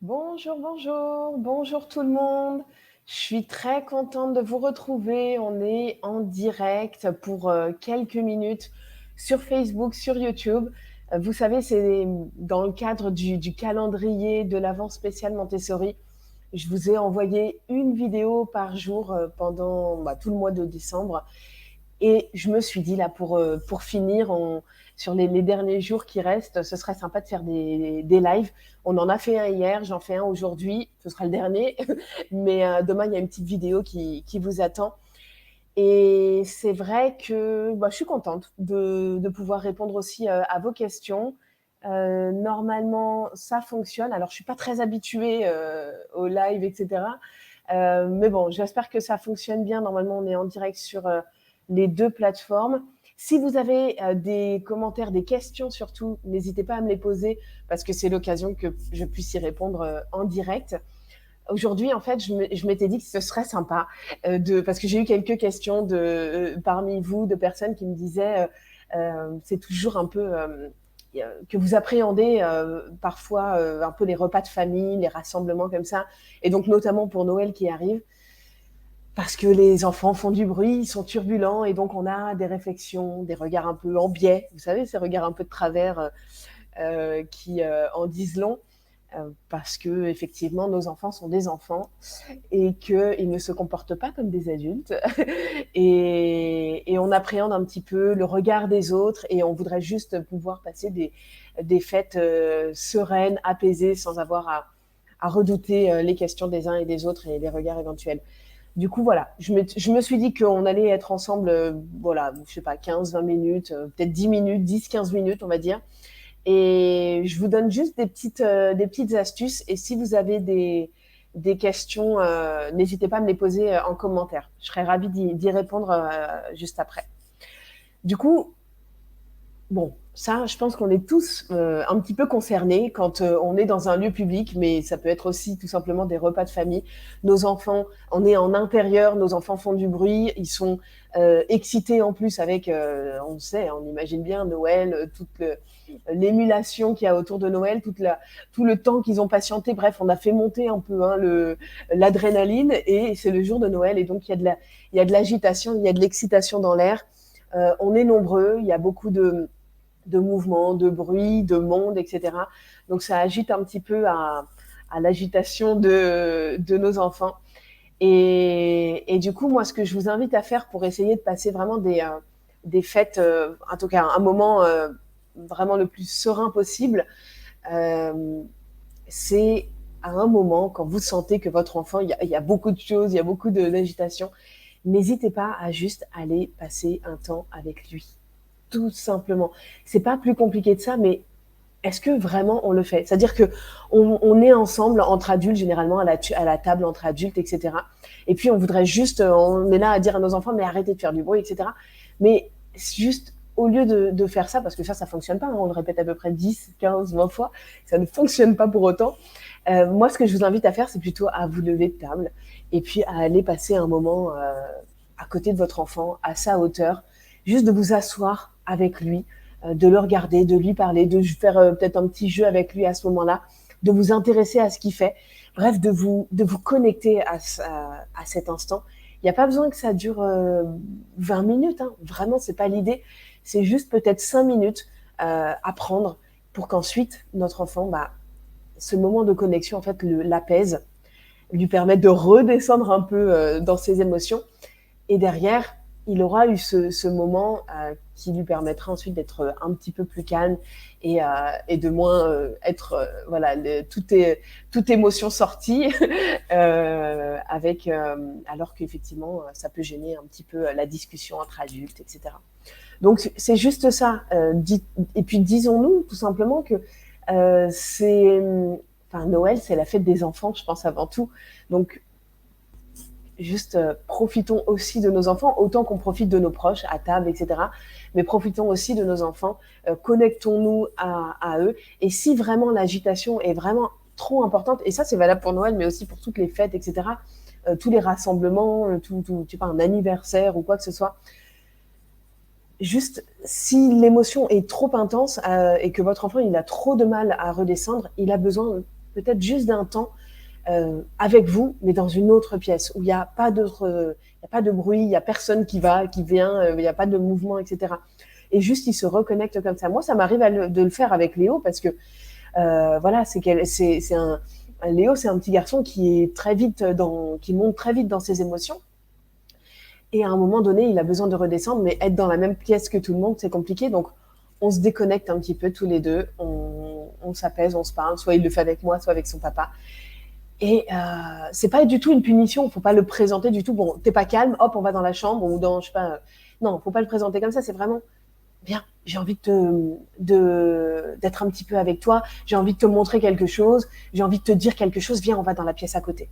Bonjour, bonjour, bonjour tout le monde. Je suis très contente de vous retrouver. On est en direct pour quelques minutes sur Facebook, sur YouTube. Vous savez, c'est dans le cadre du calendrier de l'Avent spécial Montessori. Je vous ai envoyé une vidéo par jour pendant tout le mois de décembre. Et je me suis dit, là, pour finir, sur les derniers jours qui restent, ce serait sympa de faire des lives. On en a fait un hier, j'en fais un aujourd'hui, ce sera le dernier. Mais demain, il y a une petite vidéo qui vous attend. Et c'est vrai que je suis contente de pouvoir répondre aussi à vos questions. Normalement, ça fonctionne. Alors, je suis pas très habituée au live, etc. Mais bon, j'espère que ça fonctionne bien. Normalement, on est en direct sur les deux plateformes. Si vous avez des commentaires, des questions surtout, n'hésitez pas à me les poser parce que c'est l'occasion que je puisse y répondre en direct. Aujourd'hui, en fait, je m'étais dit que ce serait sympa parce que j'ai eu quelques questions parmi vous, de personnes qui me disaient c'est toujours un peu que vous appréhendez parfois un peu les repas de famille, les rassemblements comme ça, et donc notamment pour Noël qui arrive, parce que les enfants font du bruit, ils sont turbulents, et donc on a des réflexions, des regards un peu en biais, vous savez, ces regards un peu de travers qui en disent long. Parce que effectivement, nos enfants sont des enfants et qu'ils ne se comportent pas comme des adultes. Et on appréhende un petit peu le regard des autres et on voudrait juste pouvoir passer des fêtes sereines, apaisées, sans avoir à redouter les questions des uns et des autres et les regards éventuels. Du coup, voilà, je me suis dit qu'on allait être ensemble, voilà, je sais pas, 15-20 minutes, peut-être 10 minutes, 10-15 minutes, on va dire. Et je vous donne juste des petites astuces. Et si vous avez des questions, n'hésitez pas à me les poser en commentaire. Je serais ravie d'y répondre juste après. Du coup, bon, ça, je pense qu'on est tous un petit peu concernés quand on est dans un lieu public, mais ça peut être aussi tout simplement des repas de famille. Nos enfants, on est en intérieur, nos enfants font du bruit, ils sont excités en plus avec, on sait, on imagine bien Noël, l'émulation qu'il y a autour de Noël, tout le temps qu'ils ont patienté. Bref, on a fait monter un peu l'adrénaline et c'est le jour de Noël et donc il y a de l'agitation, il y a de l'excitation dans l'air. On est nombreux, il y a beaucoup de mouvements, de bruit, de monde, etc. Donc ça agite un petit peu à l'agitation de nos enfants. Et du coup, moi, ce que je vous invite à faire pour essayer de passer vraiment des fêtes, en tout cas un moment vraiment le plus serein possible, euh, c'est à un moment, quand vous sentez que votre enfant, il y a beaucoup de choses, il y a beaucoup d'agitation, n'hésitez pas à juste aller passer un temps avec lui. Tout simplement. C'est pas plus compliqué de ça, mais est-ce que vraiment on le fait? C'est-à-dire que on est ensemble entre adultes, généralement à la table entre adultes, etc. Et puis on voudrait juste, on est là à dire à nos enfants, mais arrêtez de faire du bruit, etc. Mais juste, au lieu de faire ça, parce que ça fonctionne pas, hein, on le répète à peu près 10, 15, 20 fois, ça ne fonctionne pas pour autant. Moi, ce que je vous invite à faire, c'est plutôt à vous lever de table et puis à aller passer un moment à côté de votre enfant, à sa hauteur, juste de vous asseoir avec lui, de le regarder, de lui parler, de faire peut-être un petit jeu avec lui à ce moment-là, de vous intéresser à ce qu'il fait, bref, de vous connecter à cet instant. Il n'y a pas besoin que ça dure 20 minutes, hein. Vraiment, c'est pas l'idée. C'est juste peut-être 5 minutes à prendre pour qu'ensuite notre enfant, ce moment de connexion, en fait, l'apaise, lui permette de redescendre un peu dans ses émotions. Et derrière, il aura eu ce moment qui lui permettra ensuite d'être un petit peu plus calme et de moins être voilà toute émotion sortie avec alors qu'effectivement ça peut gêner un petit peu la discussion entre adultes, etc. Donc c'est juste ça. Et puis disons-nous tout simplement que c'est enfin Noël, c'est la fête des enfants, je pense avant tout. Donc juste profitons aussi de nos enfants, autant qu'on profite de nos proches à table, etc. Mais profitons aussi de nos enfants, connectons-nous à eux. Et si vraiment l'agitation est vraiment trop importante, et ça c'est valable pour Noël, mais aussi pour toutes les fêtes, etc., tous les rassemblements, je sais pas, un anniversaire ou quoi que ce soit, juste si l'émotion est trop intense et que votre enfant il a trop de mal à redescendre, il a besoin peut-être juste d'un temps avec vous, mais dans une autre pièce où il n'y a pas il y a pas de bruit, il n'y a personne qui va, qui vient, il n'y a pas de mouvement, etc. Et juste, il se reconnecte comme ça. Moi, ça m'arrive de le faire avec Léo parce que voilà, Léo, c'est un petit garçon qui est qui monte très vite dans ses émotions. Et à un moment donné, il a besoin de redescendre, mais être dans la même pièce que tout le monde, c'est compliqué. Donc, on se déconnecte un petit peu tous les deux. On s'apaise, on se parle. Soit il le fait avec moi, soit avec son papa. Et c'est pas du tout une punition. Faut pas le présenter du tout. Bon, t'es pas calme, hop, on va dans la chambre ou dans, je sais pas. Non, faut pas le présenter comme ça. C'est vraiment bien. J'ai envie d'être un petit peu avec toi. J'ai envie de te montrer quelque chose. J'ai envie de te dire quelque chose. Viens, on va dans la pièce à côté.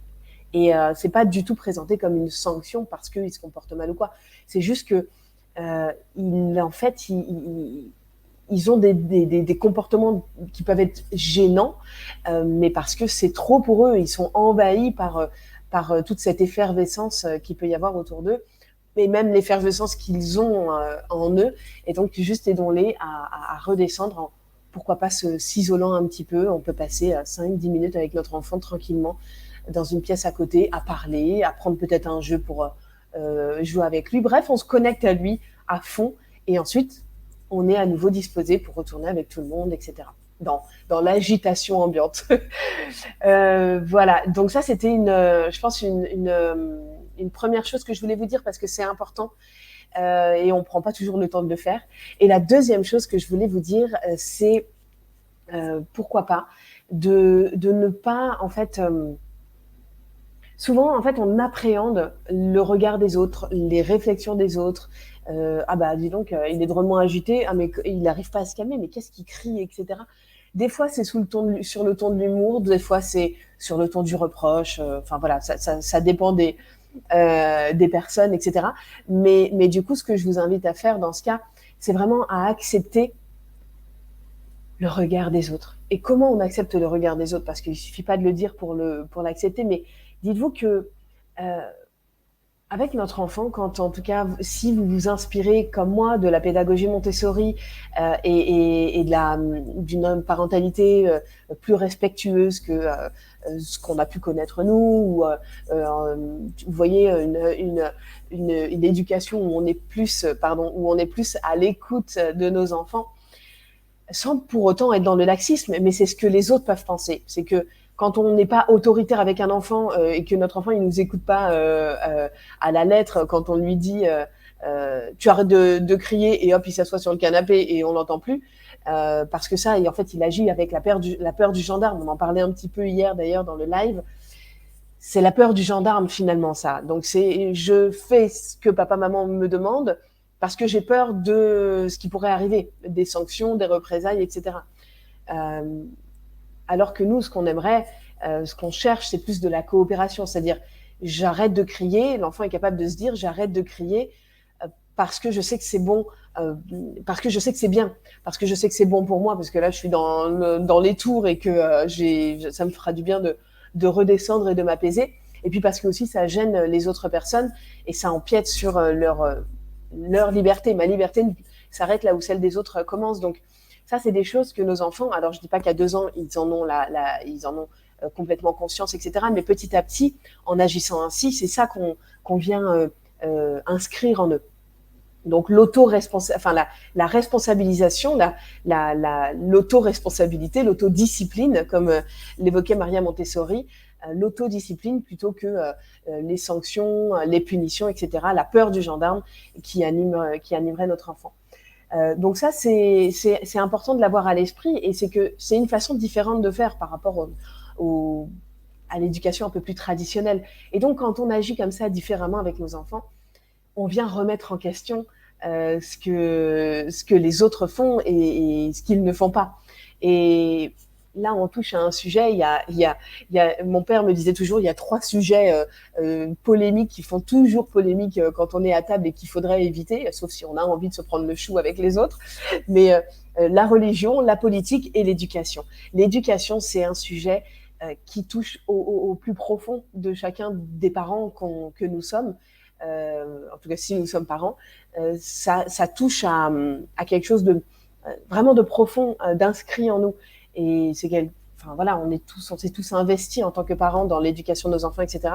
Et c'est pas du tout présenté comme une sanction parce qu'il se comporte mal ou quoi. C'est juste que en fait, ils ont des comportements qui peuvent être gênants, mais parce que c'est trop pour eux. Ils sont envahis par toute cette effervescence qu'il peut y avoir autour d'eux, mais même l'effervescence qu'ils ont en eux. Et donc, juste aidons-les à redescendre pourquoi pas s'isolant un petit peu. On peut passer 5-10 minutes avec notre enfant tranquillement dans une pièce à côté, à parler, à prendre peut-être un jeu pour jouer avec lui. Bref, on se connecte à lui à fond et ensuite, on est à nouveau disposé pour retourner avec tout le monde, etc. Dans l'agitation ambiante. Voilà, donc ça, c'était je pense, une première chose que je voulais vous dire parce que c'est important et on ne prend pas toujours le temps de le faire. Et la deuxième chose que je voulais vous dire, c'est pourquoi pas de ne pas, en fait, souvent, en fait, on appréhende le regard des autres, les réflexions des autres. Ah bah, dis donc, il est drôlement agité. Ah, mais il n'arrive pas à se calmer. Mais qu'est-ce qu'il crie, etc. Des fois, c'est sur le ton de l'humour. Des fois, c'est sur le ton du reproche. Enfin, voilà, ça dépend des personnes, etc. Mais du coup, ce que je vous invite à faire dans ce cas, c'est vraiment à accepter le regard des autres. Et comment on accepte le regard des autres? Parce qu'il ne suffit pas de le dire pour l'accepter, mais dites-vous que avec notre enfant, quand en tout cas, si vous vous inspirez comme moi de la pédagogie Montessori et d'une parentalité plus respectueuse que ce qu'on a pu connaître nous, ou vous voyez une éducation où on est plus, où on est plus à l'écoute de nos enfants, sans pour autant être dans le laxisme, mais c'est ce que les autres peuvent penser. C'est que quand on n'est pas autoritaire avec un enfant et que notre enfant il nous écoute pas à la lettre, quand on lui dit tu arrêtes de crier et hop il s'assoit sur le canapé et on l'entend plus, parce que ça, et en fait il agit avec la peur du gendarme. On en parlait un petit peu hier d'ailleurs dans le live. C'est la peur du gendarme finalement ça. Donc c'est je fais ce que papa maman me demande parce que j'ai peur de ce qui pourrait arriver, des sanctions, des représailles, etc. Euh, alors que nous, ce qu'on aimerait, ce qu'on cherche, c'est plus de la coopération, c'est-à-dire j'arrête de crier, l'enfant est capable de se dire j'arrête de crier parce que je sais que c'est bon, parce que je sais que c'est bien, parce que je sais que c'est bon pour moi, parce que là je suis dans les tours et que ça me fera du bien de redescendre et de m'apaiser. Et puis parce que aussi ça gêne les autres personnes et ça empiète sur leur liberté. Ma liberté s'arrête là où celle des autres commence. Donc ça, c'est des choses que nos enfants, alors je dis pas qu'à 2 ans, ils en ont complètement conscience, etc. Mais petit à petit, en agissant ainsi, c'est ça qu'on vient inscrire en eux. Donc la responsabilisation, l'autoresponsabilité, l'autodiscipline, comme l'évoquait Maria Montessori, l'autodiscipline plutôt que les sanctions, les punitions, etc. La peur du gendarme qui animerait notre enfant. Donc ça, c'est important de l'avoir à l'esprit et c'est que c'est une façon différente de faire par rapport à l'éducation un peu plus traditionnelle. Et donc, quand on agit comme ça différemment avec nos enfants, on vient remettre en question ce que les autres font et ce qu'ils ne font pas. Et là, on touche à un sujet. Mon père me disait toujours, il y a 3 sujets polémiques qui font toujours polémique quand on est à table et qu'il faudrait éviter, sauf si on a envie de se prendre le chou avec les autres. Mais la religion, la politique et l'éducation. L'éducation, c'est un sujet qui touche au plus profond de chacun des parents que nous sommes. En tout cas, si nous sommes parents, ça touche à quelque chose de vraiment de profond, d'inscrit en nous. Et enfin voilà, on s'est tous investis en tant que parents dans l'éducation de nos enfants, etc.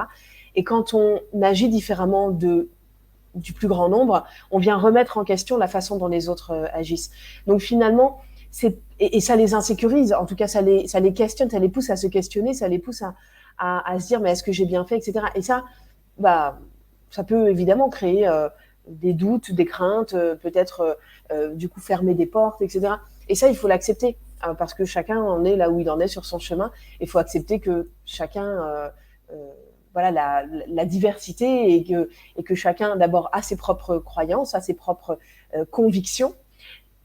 Et quand on agit différemment du plus grand nombre, on vient remettre en question la façon dont les autres agissent. Donc finalement, et ça les insécurise, en tout cas ça les questionne, ça les pousse à se questionner, ça les pousse à se dire mais est-ce que j'ai bien fait, etc. Et ça, bah, ça peut évidemment créer des doutes, des craintes, peut-être du coup fermer des portes, etc. Et ça, il faut l'accepter, parce que chacun en est là où il en est sur son chemin. Il faut accepter que chacun, voilà, la diversité et que chacun d'abord a ses propres croyances, a ses propres convictions.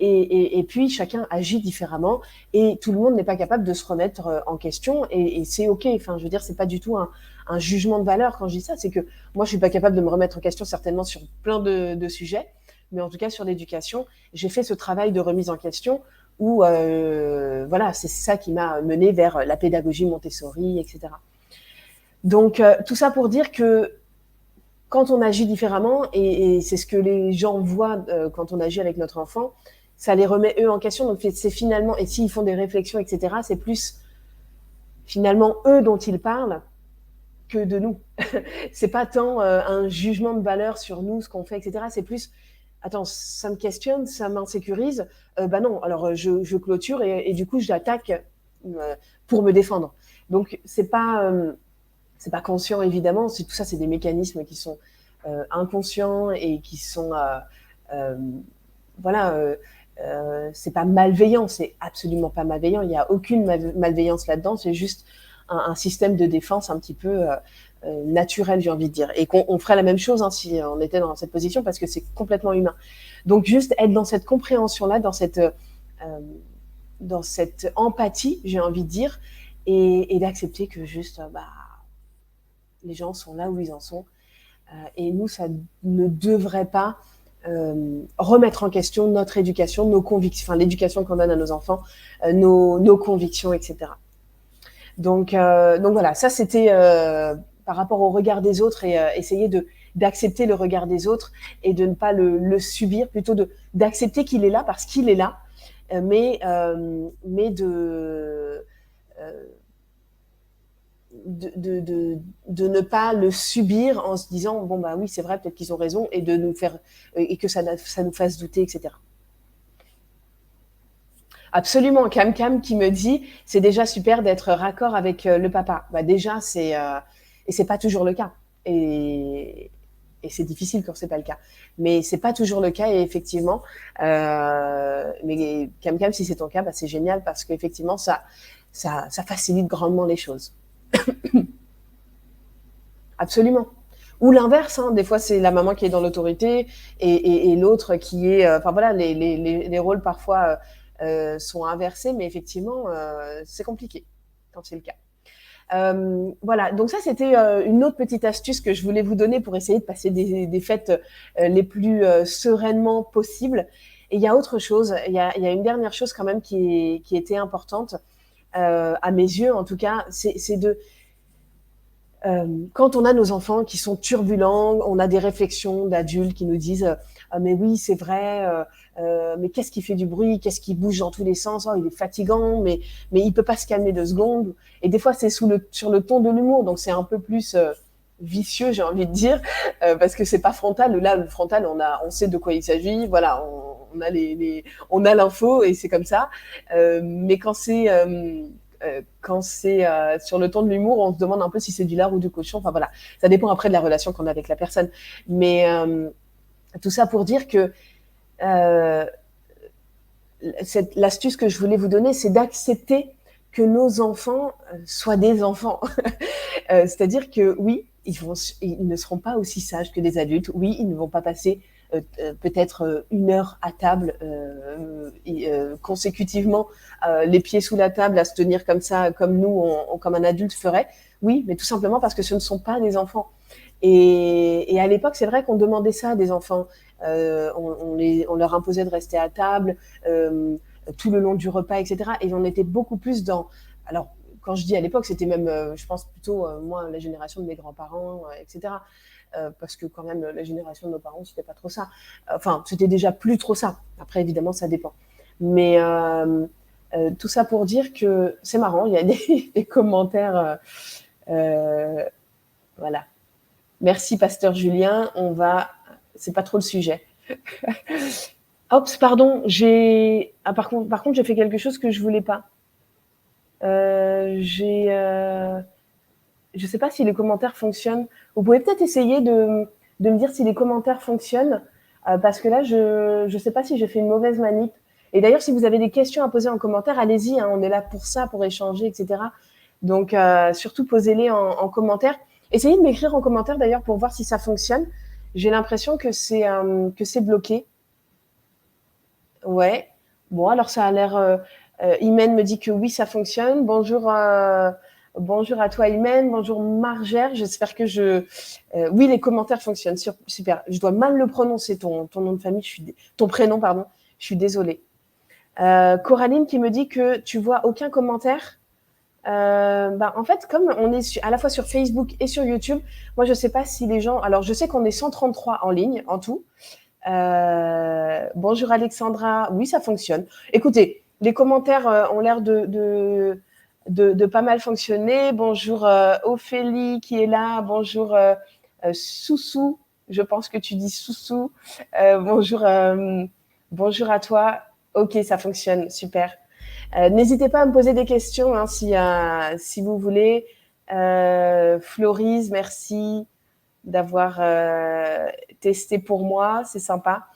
Et puis chacun agit différemment et tout le monde n'est pas capable de se remettre en question et c'est ok. Enfin, je veux dire, c'est pas du tout un jugement de valeur quand je dis ça. C'est que moi, je suis pas capable de me remettre en question certainement sur plein de sujets, mais en tout cas sur l'éducation, j'ai fait ce travail de remise en question où voilà, c'est ça qui m'a mené vers la pédagogie Montessori, etc. Donc tout ça pour dire que quand on agit différemment, et c'est ce que les gens voient quand on agit avec notre enfant, ça les remet eux en question. Donc c'est finalement, et s'ils font des réflexions, etc., c'est plus finalement eux dont ils parlent que de nous. C'est pas tant un jugement de valeur sur nous, ce qu'on fait, etc. C'est plus, attends, ça me questionne, ça m'insécurise. Bah non, alors je clôture et du coup j'attaque pour me défendre. Donc c'est pas conscient évidemment. Tout ça, c'est des mécanismes qui sont inconscients et qui sont voilà. C'est pas malveillant, c'est absolument pas malveillant. Il n'y a aucune malveillance là-dedans. C'est juste un système de défense un petit peu naturel, j'ai envie de dire. Et qu'on ferait la même chose si on était dans cette position parce que c'est complètement humain. Donc juste être dans cette compréhension-là, dans cette empathie, j'ai envie de dire, et d'accepter que juste les gens sont là où ils en sont. Et nous, ça ne devrait pas remettre en question notre éducation, nos convictions, enfin l'éducation qu'on donne à nos enfants, nos convictions, etc. Donc voilà, ça c'était par rapport au regard des autres et essayer d'accepter le regard des autres et de ne pas le subir, plutôt d'accepter qu'il est là parce qu'il est là, mais de ne pas le subir en se disant bon bah oui c'est vrai peut-être qu'ils ont raison et de nous faire et que ça nous fasse douter, etc. Absolument. Cam qui me dit c'est déjà super d'être raccord avec le papa. Bah déjà c'est et c'est pas toujours le cas et c'est difficile quand c'est pas le cas, mais c'est pas toujours le cas et effectivement mais Cam si c'est ton cas, bah c'est génial parce qu'effectivement ça facilite grandement les choses. Absolument. Ou l'inverse, hein. Des fois, c'est la maman qui est dans l'autorité et l'autre qui est. Enfin voilà, les rôles parfois sont inversés, mais effectivement, c'est compliqué quand c'est le cas. Voilà, donc ça c'était une autre petite astuce que je voulais vous donner pour essayer de passer des fêtes les plus sereinement possibles. Et il y a autre chose, il y a une dernière chose quand même qui était importante à mes yeux en tout cas, c'est de quand on a nos enfants qui sont turbulents, on a des réflexions d'adultes qui nous disent ah, mais oui c'est vrai, mais qu'est-ce qui fait du bruit, qu'est-ce qui bouge dans tous les sens, oh, il est fatigant, mais il peut pas se calmer 2 secondes. Et des fois c'est sur le ton de l'humour, donc c'est un peu plus vicieux, j'ai envie de dire, parce que c'est pas frontal. Là, le frontal, on sait de quoi il s'agit, voilà, on a l'info et c'est comme ça. Mais quand c'est sur le ton de l'humour, on se demande un peu si c'est du lard ou du cochon. Enfin voilà, ça dépend après de la relation qu'on a avec la personne. Mais tout ça pour dire que l'astuce que je voulais vous donner, c'est d'accepter que nos enfants soient des enfants. C'est-à-dire que oui, ils ne seront pas aussi sages que des adultes. Oui, ils ne vont pas passer peut-être 1 heure à table consécutivement, les pieds sous la table, à se tenir comme ça, comme nous, comme un adulte ferait. Oui, mais tout simplement parce que ce ne sont pas des enfants. Et à l'époque, c'est vrai qu'on demandait ça à des enfants. On leur imposait de rester à table tout le long du repas, etc. Et on était beaucoup plus dans... Alors, quand je dis à l'époque, c'était même, je pense plutôt, moi, la génération de mes grands-parents, etc. Parce que quand même, la génération de nos parents, c'était pas trop ça. Enfin, c'était déjà plus trop ça. Après, évidemment, ça dépend. Mais Tout ça pour dire que c'est marrant, il y a des commentaires. Voilà. Merci, Pasteur Julien. C'est pas trop le sujet. Oups, pardon. Par contre, j'ai fait quelque chose que je voulais pas. Je sais pas si les commentaires fonctionnent. Vous pouvez peut-être essayer de me dire si les commentaires fonctionnent, parce que là, je sais pas si j'ai fait une mauvaise manip. Et d'ailleurs, si vous avez des questions à poser en commentaire, allez-y, hein, on est là pour ça, pour échanger, etc. Donc, surtout, posez-les en commentaire. Essayez de m'écrire en commentaire, d'ailleurs, pour voir si ça fonctionne. J'ai l'impression que c'est bloqué. Ouais. Bon, alors ça a l'air. Imen me dit que oui, ça fonctionne. Bonjour à toi, Imen. Bonjour, Margère. J'espère que oui, les commentaires fonctionnent. Super. Je dois mal le prononcer, ton nom de famille. Ton prénom, pardon. Je suis désolée. Coraline qui me dit que tu vois aucun commentaire. En fait, comme on est à la fois sur Facebook et sur YouTube, moi, je sais pas si les gens. Alors, je sais qu'on est 133 en ligne, en tout. Bonjour Alexandra, oui ça fonctionne. Écoutez, les commentaires ont l'air de pas mal fonctionner. Bonjour Ophélie qui est là, bonjour Soussou, je pense que tu dis Soussou. Bonjour à toi. Ok, ça fonctionne, super. N'hésitez pas à me poser des questions hein, si vous voulez. Florise, merci d'avoir testé pour moi, c'est sympa.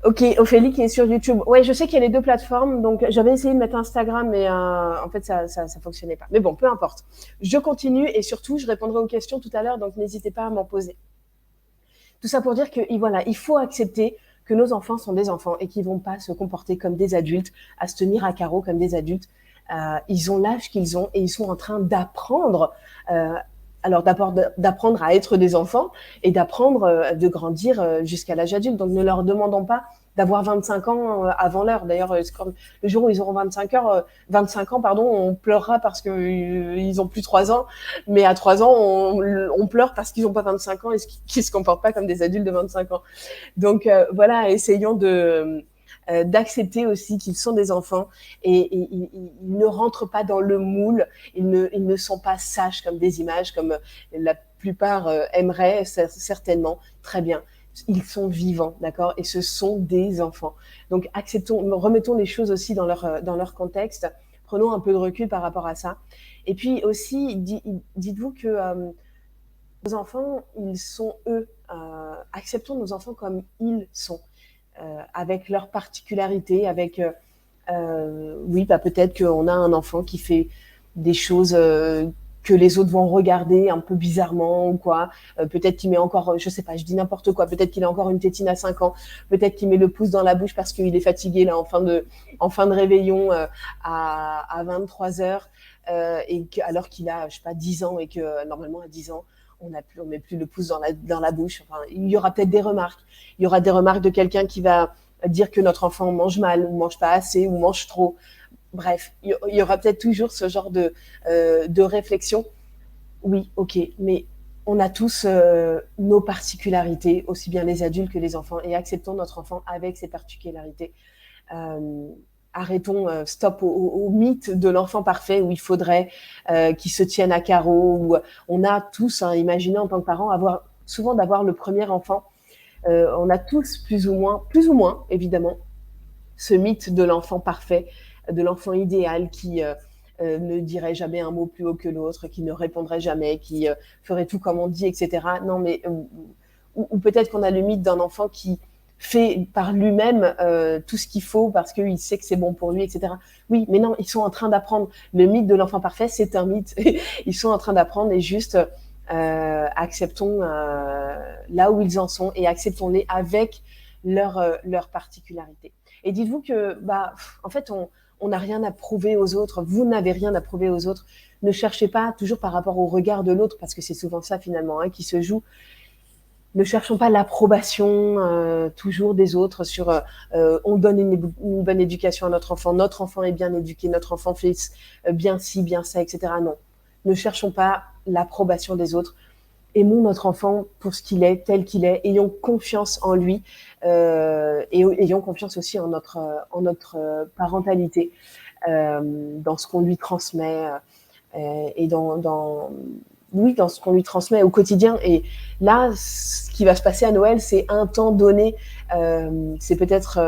Ok, Ophélie qui est sur YouTube. Ouais, je sais qu'il y a les deux plateformes, donc j'avais essayé de mettre Instagram, mais en fait ça fonctionnait pas. Mais bon, peu importe. Je continue et surtout je répondrai aux questions tout à l'heure, donc n'hésitez pas à m'en poser. Tout ça pour dire que voilà, il faut accepter que nos enfants sont des enfants et qu'ils vont pas se comporter comme des adultes, à se tenir à carreau comme des adultes. Ils ont l'âge qu'ils ont et ils sont en train d'apprendre. Alors d'apprendre à être des enfants et d'apprendre de grandir jusqu'à l'âge adulte. Donc ne leur demandons pas d'avoir 25 ans avant l'heure. D'ailleurs, le jour où ils auront 25 ans, pardon, on pleurera parce qu'ils ont plus 3 ans. Mais à 3 ans, on pleure parce qu'ils n'ont pas 25 ans et qu'ils se comportent pas comme des adultes de 25 ans. Donc voilà, essayons d'accepter aussi qu'ils sont des enfants et ils ne rentrent pas dans le moule, ils ne sont pas sages comme des images, comme la plupart aimeraient certainement. Très bien, ils sont vivants, d'accord, et ce sont des enfants. Donc remettons les choses aussi dans leur contexte, prenons un peu de recul par rapport à ça. Et puis aussi, dites-vous que nos enfants, ils sont eux. Acceptons nos enfants comme ils sont. Avec leurs particularités, oui, peut-être qu'on a un enfant qui fait des choses que les autres vont regarder un peu bizarrement ou quoi. Peut-être qu'il met encore, je sais pas, je dis n'importe quoi. Peut-être qu'il a encore une tétine à 5 ans. Peut-être qu'il met le pouce dans la bouche parce qu'il est fatigué là en fin de réveillon à 23 heures alors qu'il a, je sais pas, 10 ans et que normalement à 10 ans on met plus le pouce dans la bouche. Enfin, il y aura peut-être des remarques. Il y aura des remarques de quelqu'un qui va dire que notre enfant mange mal, ou mange pas assez, ou mange trop. Bref, il y aura peut-être toujours ce genre de réflexion. Oui, ok, mais on a tous nos particularités, aussi bien les adultes que les enfants, et acceptons notre enfant avec ses particularités. Arrêtons, stop au mythe de l'enfant parfait où il faudrait qu'il se tienne à carreau. Où on a tous, imaginé en tant que parents, souvent d'avoir le premier enfant. On a tous plus ou moins, évidemment, ce mythe de l'enfant parfait, de l'enfant idéal qui ne dirait jamais un mot plus haut que l'autre, qui ne répondrait jamais, qui ferait tout comme on dit, etc. Non, mais ou peut-être qu'on a le mythe d'un enfant qui fait par lui-même tout ce qu'il faut parce qu'il sait que c'est bon pour lui, etc. Oui, mais non, ils sont en train d'apprendre. Le mythe de l'enfant parfait, c'est un mythe. Ils sont en train d'apprendre et juste acceptons là où ils en sont et acceptons-les avec leur particularité. Et dites-vous que, en fait, on n'a rien à prouver aux autres. Vous n'avez rien à prouver aux autres. Ne cherchez pas toujours par rapport au regard de l'autre, parce que c'est souvent ça finalement qui se joue. Ne cherchons pas l'approbation toujours des autres sur on donne une bonne éducation à notre enfant est bien éduqué, notre enfant fait bien ci, bien ça, etc. Non, ne cherchons pas l'approbation des autres. Aimons notre enfant pour ce qu'il est, tel qu'il est, ayons confiance en lui et ayons confiance aussi en notre parentalité. dans ce qu'on lui transmet et oui, dans ce qu'on lui transmet au quotidien. Et là, ce qui va se passer à Noël, c'est un temps donné, c'est peut-être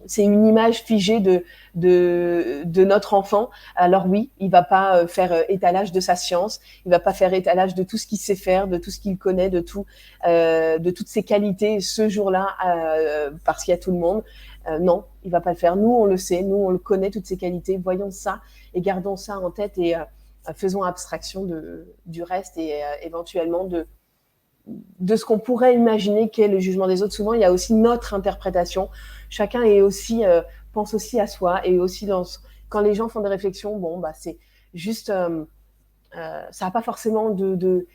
c'est une image figée de notre enfant. Alors oui, il va pas faire étalage de sa science, il va pas faire étalage de tout ce qu'il sait faire, de tout ce qu'il connaît, de toutes ses qualités ce jour-là, parce qu'il y a tout le monde. Non, il va pas le faire. Nous, on le sait, nous, on le connaît, toutes ses qualités. Voyons ça et gardons ça en tête et faisons abstraction du reste et éventuellement de ce qu'on pourrait imaginer qu'est le jugement des autres. Souvent, il y a aussi notre interprétation. Chacun est aussi, pense aussi à soi et aussi quand les gens font des réflexions, bon, bah, c'est juste, ça n'a pas forcément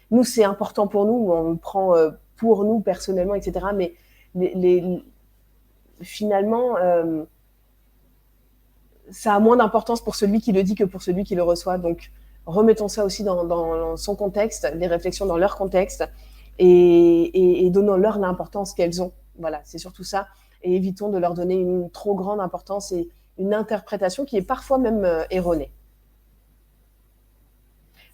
nous, c'est important pour nous, on le prend pour nous personnellement, etc. Mais finalement, ça a moins d'importance pour celui qui le dit que pour celui qui le reçoit. Donc, remettons ça aussi dans son contexte, les réflexions dans leur contexte et donnons-leur l'importance qu'elles ont. Voilà, c'est surtout ça. Et évitons de leur donner une trop grande importance et une interprétation qui est parfois même erronée.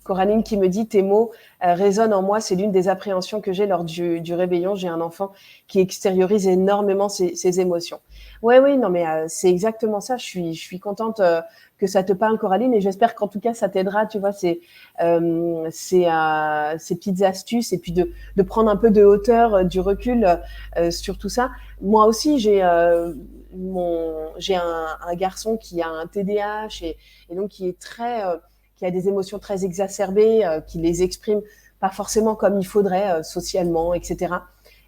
Coraline qui me dit tes mots résonnent en moi, c'est l'une des appréhensions que j'ai lors du réveillon. J'ai un enfant qui extériorise énormément ses émotions. Oui, non, mais c'est exactement ça. Je suis contente que ça te parle, Coraline, et j'espère qu'en tout cas ça t'aidera, tu vois, ces petites astuces et puis de prendre un peu de hauteur, du recul sur tout ça. Moi aussi, j'ai un garçon qui a un TDAH et donc qui est qui a des émotions très exacerbées, qui les exprime pas forcément comme il faudrait socialement, etc.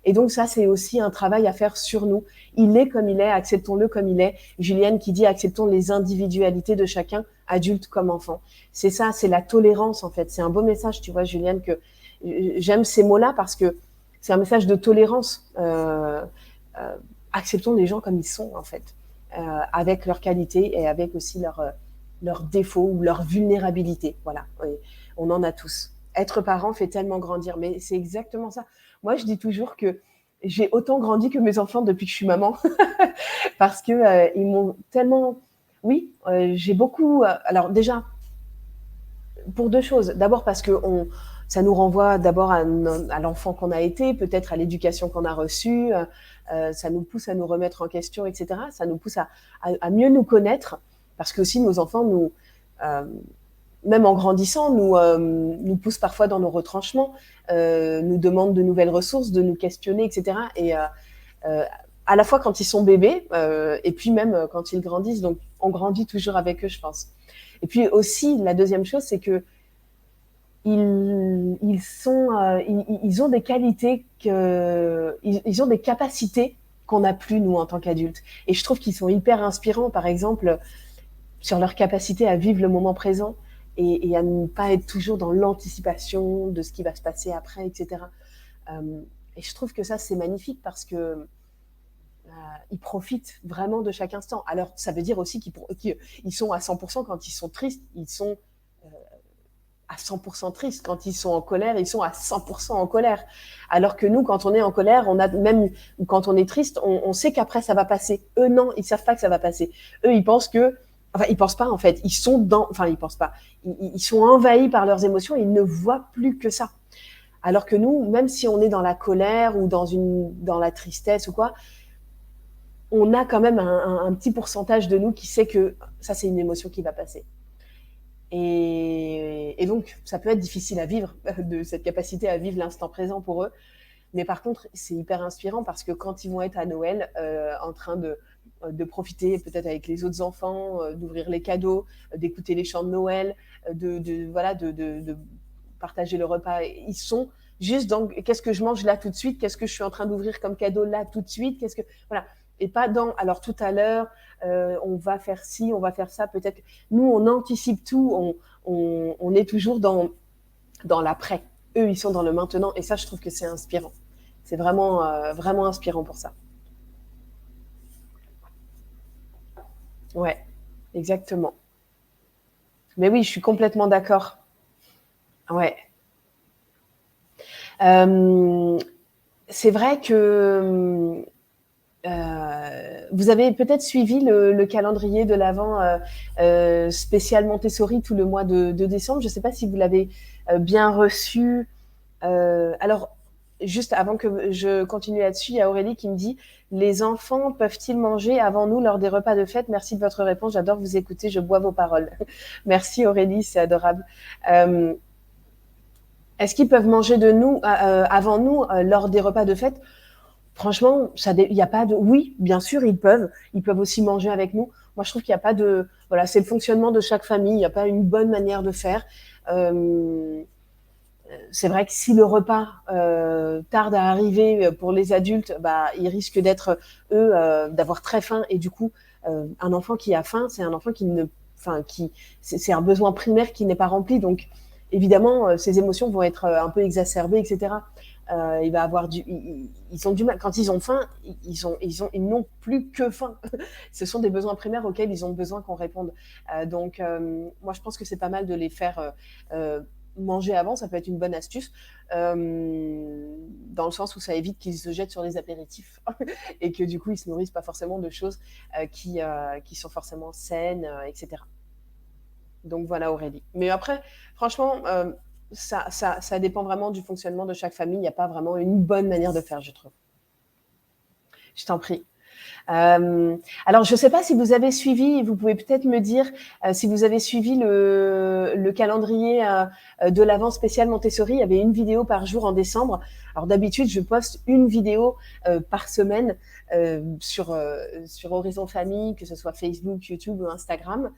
Et donc ça, c'est aussi un travail à faire sur nous. Il est comme il est, acceptons-le comme il est. Julienne qui dit acceptons les individualités de chacun, adulte comme enfant. C'est ça, c'est la tolérance en fait. C'est un beau message, tu vois, Julienne, que j'aime ces mots-là parce que c'est un message de tolérance. Acceptons les gens comme ils sont en fait, avec leurs qualités et avec aussi leurs défauts ou leur vulnérabilité. Voilà, et on en a tous. Être parent fait tellement grandir, mais c'est exactement ça. Moi, je dis toujours que j'ai autant grandi que mes enfants depuis que je suis maman, parce que ils m'ont tellement. Oui, j'ai beaucoup. Alors déjà, pour deux choses. D'abord parce que ça nous renvoie d'abord à l'enfant qu'on a été, peut-être à l'éducation qu'on a reçue. Ça nous pousse à nous remettre en question, etc. Ça nous pousse à mieux nous connaître, parce que aussi nos enfants même en grandissant, nous poussent parfois dans nos retranchements, nous demandent de nouvelles ressources, de nous questionner, etc. Et à la fois quand ils sont bébés, et puis même quand ils grandissent. Donc, on grandit toujours avec eux, je pense. Et puis aussi, la deuxième chose, c'est que ils ont des qualités ils ont des capacités qu'on n'a plus nous en tant qu'adultes. Et je trouve qu'ils sont hyper inspirants, par exemple, sur leur capacité à vivre le moment présent et à ne pas être toujours dans l'anticipation de ce qui va se passer après, etc. Et je trouve que ça, c'est magnifique parce que ils profitent vraiment de chaque instant. Alors, ça veut dire aussi qu'ils sont à 100% quand ils sont tristes, ils sont à 100% tristes. Quand ils sont en colère, ils sont à 100% en colère. Alors que nous, quand on est en colère, même quand on est triste, on sait qu'après, ça va passer. Eux, non, ils savent pas que ça va passer. Eux, ils pensent enfin, ils pensent pas, en fait. Ils pensent pas. Ils sont envahis par leurs émotions, ils ne voient plus que ça. Alors que nous, même si on est dans la colère ou dans la tristesse ou quoi, on a quand même un petit pourcentage de nous qui sait que ça, c'est une émotion qui va passer. Et donc, ça peut être difficile à vivre, de cette capacité à vivre l'instant présent pour eux. Mais par contre, c'est hyper inspirant parce que quand ils vont être à Noël, en train de profiter peut-être avec les autres enfants, d'ouvrir les cadeaux, d'écouter les chants de Noël, de partager le repas, ils sont juste dans qu'est-ce que je mange là tout de suite, qu'est-ce que je suis en train d'ouvrir comme cadeau là tout de suite, voilà. Et pas dans alors tout à l'heure on va faire ci, on va faire ça, peut-être. Nous on anticipe tout, on est toujours dans l'après. Eux ils sont dans le maintenant et ça je trouve que c'est inspirant. C'est vraiment inspirant pour ça. Ouais, exactement. Mais oui, je suis complètement d'accord. Ouais. Euh, c'est vrai que Vous avez peut-être suivi le calendrier de l'Avent spécial Montessori tout le mois de décembre. Je ne sais pas si vous l'avez bien reçu. Alors, juste avant que je continue là-dessus, il y a Aurélie qui me dit: les enfants peuvent-ils manger avant nous lors des repas de fête? Merci de votre réponse. J'adore vous écouter. Je bois vos paroles. Merci Aurélie, c'est adorable. Euh, Est-ce qu'ils peuvent manger de nous avant nous lors des repas de fête? Franchement, il n'y a pas de. Oui, bien sûr, ils peuvent. Ils peuvent aussi manger avec nous. Moi, je trouve qu'il n'y a pas de. Voilà, c'est le fonctionnement de chaque famille. Il n'y a pas une bonne manière de faire. Euh, c'est vrai que si le repas tarde à arriver pour les adultes, bah, ils risquent d'être, eux, d'avoir très faim. Et du coup, un enfant qui a faim, c'est un enfant qui ne. Enfin, c'est un besoin primaire qui n'est pas rempli. Donc, évidemment, ses émotions vont être un peu exacerbées, etc. Il va avoir ils ont du mal. Quand ils ont faim, ils n'ont plus que faim. Ce sont des besoins primaires auxquels ils ont besoin qu'on réponde. Moi, je pense que c'est pas mal de les faire manger avant. Ça peut être une bonne astuce, dans le sens où ça évite qu'ils se jettent sur les apéritifs et que du coup, ils se nourrissent pas forcément de choses qui sont forcément saines, etc. Donc voilà Aurélie. Mais après, franchement, ça dépend vraiment du fonctionnement de chaque famille. Il n'y a pas vraiment une bonne manière de faire, je trouve. Je t'en prie. Alors, je ne sais pas si vous avez suivi, vous pouvez peut-être me dire si vous avez suivi le calendrier de l'Avent spécial Montessori. Il y avait une vidéo par jour en décembre. Alors, d'habitude, je poste une vidéo par semaine sur Horizon Famille, que ce soit Facebook, YouTube ou Instagram.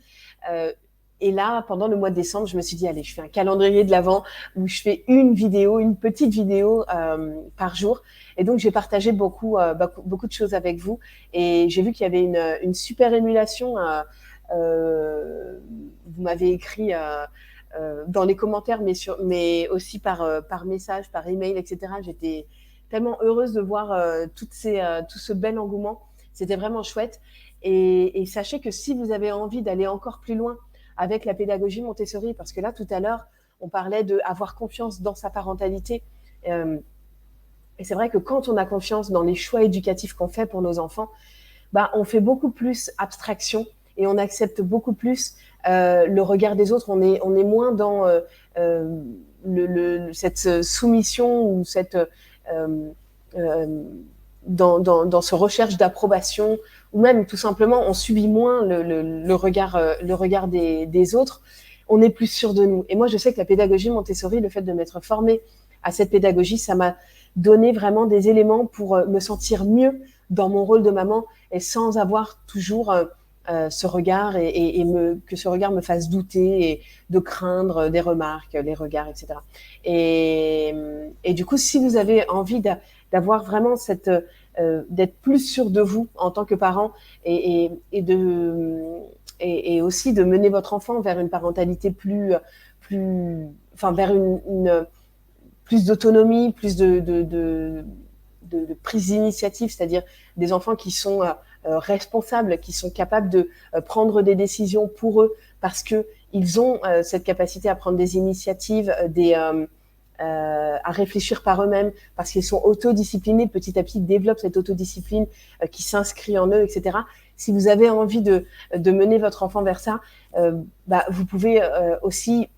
Et là, pendant le mois de décembre, je me suis dit, allez, je fais un calendrier de l'Avent où je fais une vidéo, une petite vidéo par jour. Et donc, j'ai partagé beaucoup de choses avec vous. Et j'ai vu qu'il y avait une super émulation. Vous m'avez écrit dans les commentaires, mais aussi par message, par email, etc. J'étais tellement heureuse de voir tout ce bel engouement. C'était vraiment chouette. Et sachez que si vous avez envie d'aller encore plus loin avec la pédagogie Montessori, parce que là, tout à l'heure, on parlait d'avoir confiance dans sa parentalité. Et c'est vrai que quand on a confiance dans les choix éducatifs qu'on fait pour nos enfants, bah, on fait beaucoup plus abstraction et on accepte beaucoup plus le regard des autres. On est moins dans cette soumission ou dans ce recherche d'approbation, ou même tout simplement on subit moins le regard des autres. On est plus sûr de nous. Et moi, je sais que la pédagogie Montessori, le fait de m'être formée à cette pédagogie, ça m'a donné vraiment des éléments pour me sentir mieux dans mon rôle de maman et sans avoir toujours ce regard que ce regard me fasse douter et de craindre des remarques, les regards, etc. Et du coup, si vous avez envie d'avoir vraiment d'être plus sûr de vous en tant que parent et aussi de mener votre enfant vers une parentalité vers plus d'autonomie, plus de prise d'initiative, c'est-à-dire des enfants qui sont responsables, qui sont capables de prendre des décisions pour eux parce qu'ils ont cette capacité à prendre des initiatives, à réfléchir par eux-mêmes, parce qu'ils sont autodisciplinés, petit à petit ils développent cette autodiscipline qui s'inscrit en eux, etc. Si vous avez envie de mener votre enfant vers ça, vous pouvez aussi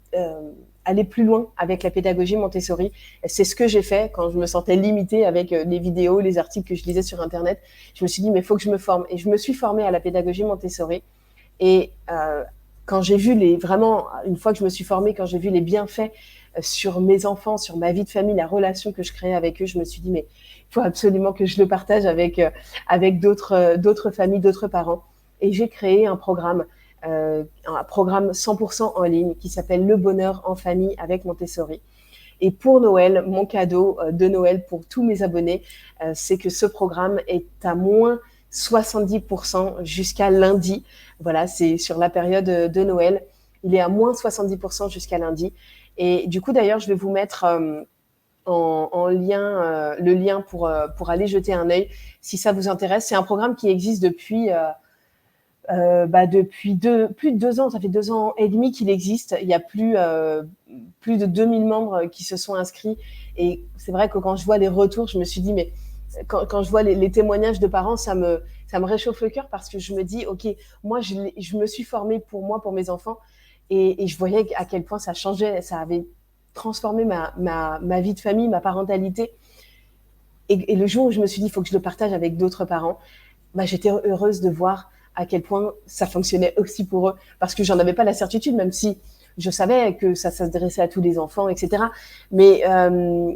aller plus loin avec la pédagogie Montessori. C'est ce que j'ai fait quand je me sentais limitée avec les vidéos, les articles que je lisais sur Internet. Je me suis dit, mais il faut que je me forme. Et je me suis formée à la pédagogie Montessori. Et quand j'ai vu vraiment, une fois que je me suis formée, quand j'ai vu les bienfaits sur mes enfants, sur ma vie de famille, la relation que je créais avec eux, je me suis dit, mais il faut absolument que je le partage avec d'autres familles, d'autres parents. Et j'ai créé un programme 100% en ligne qui s'appelle Le Bonheur en famille avec Montessori. Et pour Noël, mon cadeau de Noël pour tous mes abonnés, c'est que ce programme est à moins 70% jusqu'à lundi. Voilà, c'est sur la période de Noël. Il est à moins 70% jusqu'à lundi. Et du coup, d'ailleurs, je vais vous mettre en lien le lien pour aller jeter un œil si ça vous intéresse. C'est un programme qui existe depuis plus de 2 ans. Ça fait 2 ans et demi qu'il existe. Il y a plus de 2000 membres qui se sont inscrits. Et c'est vrai que quand je vois les retours, je me suis dit, mais quand je vois les témoignages de parents, ça me réchauffe le cœur parce que je me dis, OK, moi, je me suis formée pour moi, pour mes enfants, et je voyais à quel point ça changeait, ça avait transformé ma vie de famille, ma parentalité. Et le jour où je me suis dit, il faut que je le partage avec d'autres parents, bah, j'étais heureuse de voir à quel point ça fonctionnait aussi pour eux, parce que j'en avais pas la certitude, même si je savais que ça s'adressait à tous les enfants, etc. Mais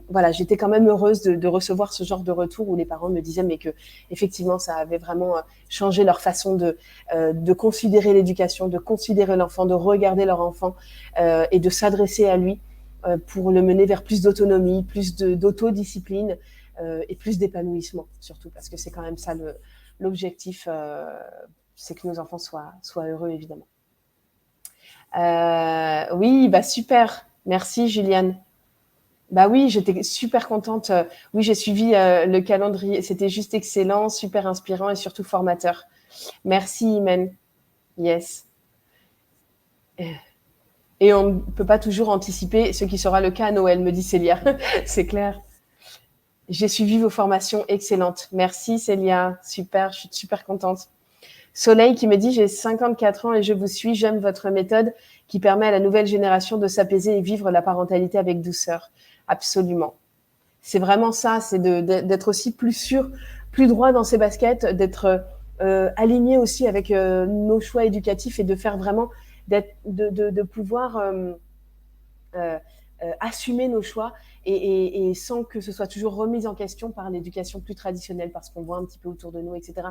voilà, j'étais quand même heureuse de recevoir ce genre de retour où les parents me disaient mais que effectivement ça avait vraiment changé leur façon de considérer l'éducation, de considérer l'enfant, de regarder leur enfant et de s'adresser à lui pour le mener vers plus d'autonomie, plus d'autodiscipline et plus d'épanouissement surtout, parce que c'est quand même ça l'objectif, c'est que nos enfants soient heureux, évidemment. Oui, bah super. Merci, Juliane. Bah oui, j'étais super contente. Oui, j'ai suivi le calendrier. C'était juste excellent, super inspirant et surtout formateur. Merci, Imen. Yes. Et on ne peut pas toujours anticiper ce qui sera le cas à Noël, me dit Célia. C'est clair. J'ai suivi vos formations excellentes. Merci, Célia. Super, je suis super contente. Soleil qui me dit, j'ai 54 ans et je vous suis, j'aime votre méthode qui permet à la nouvelle génération de s'apaiser et vivre la parentalité avec douceur. Absolument. C'est vraiment ça, c'est d'être aussi plus sûr, plus droit dans ses baskets, d'être aligné aussi avec nos choix éducatifs et de faire vraiment, de pouvoir euh, assumer nos choix et sans que ce soit toujours remis en question par l'éducation plus traditionnelle, parce qu'on voit un petit peu autour de nous, etc.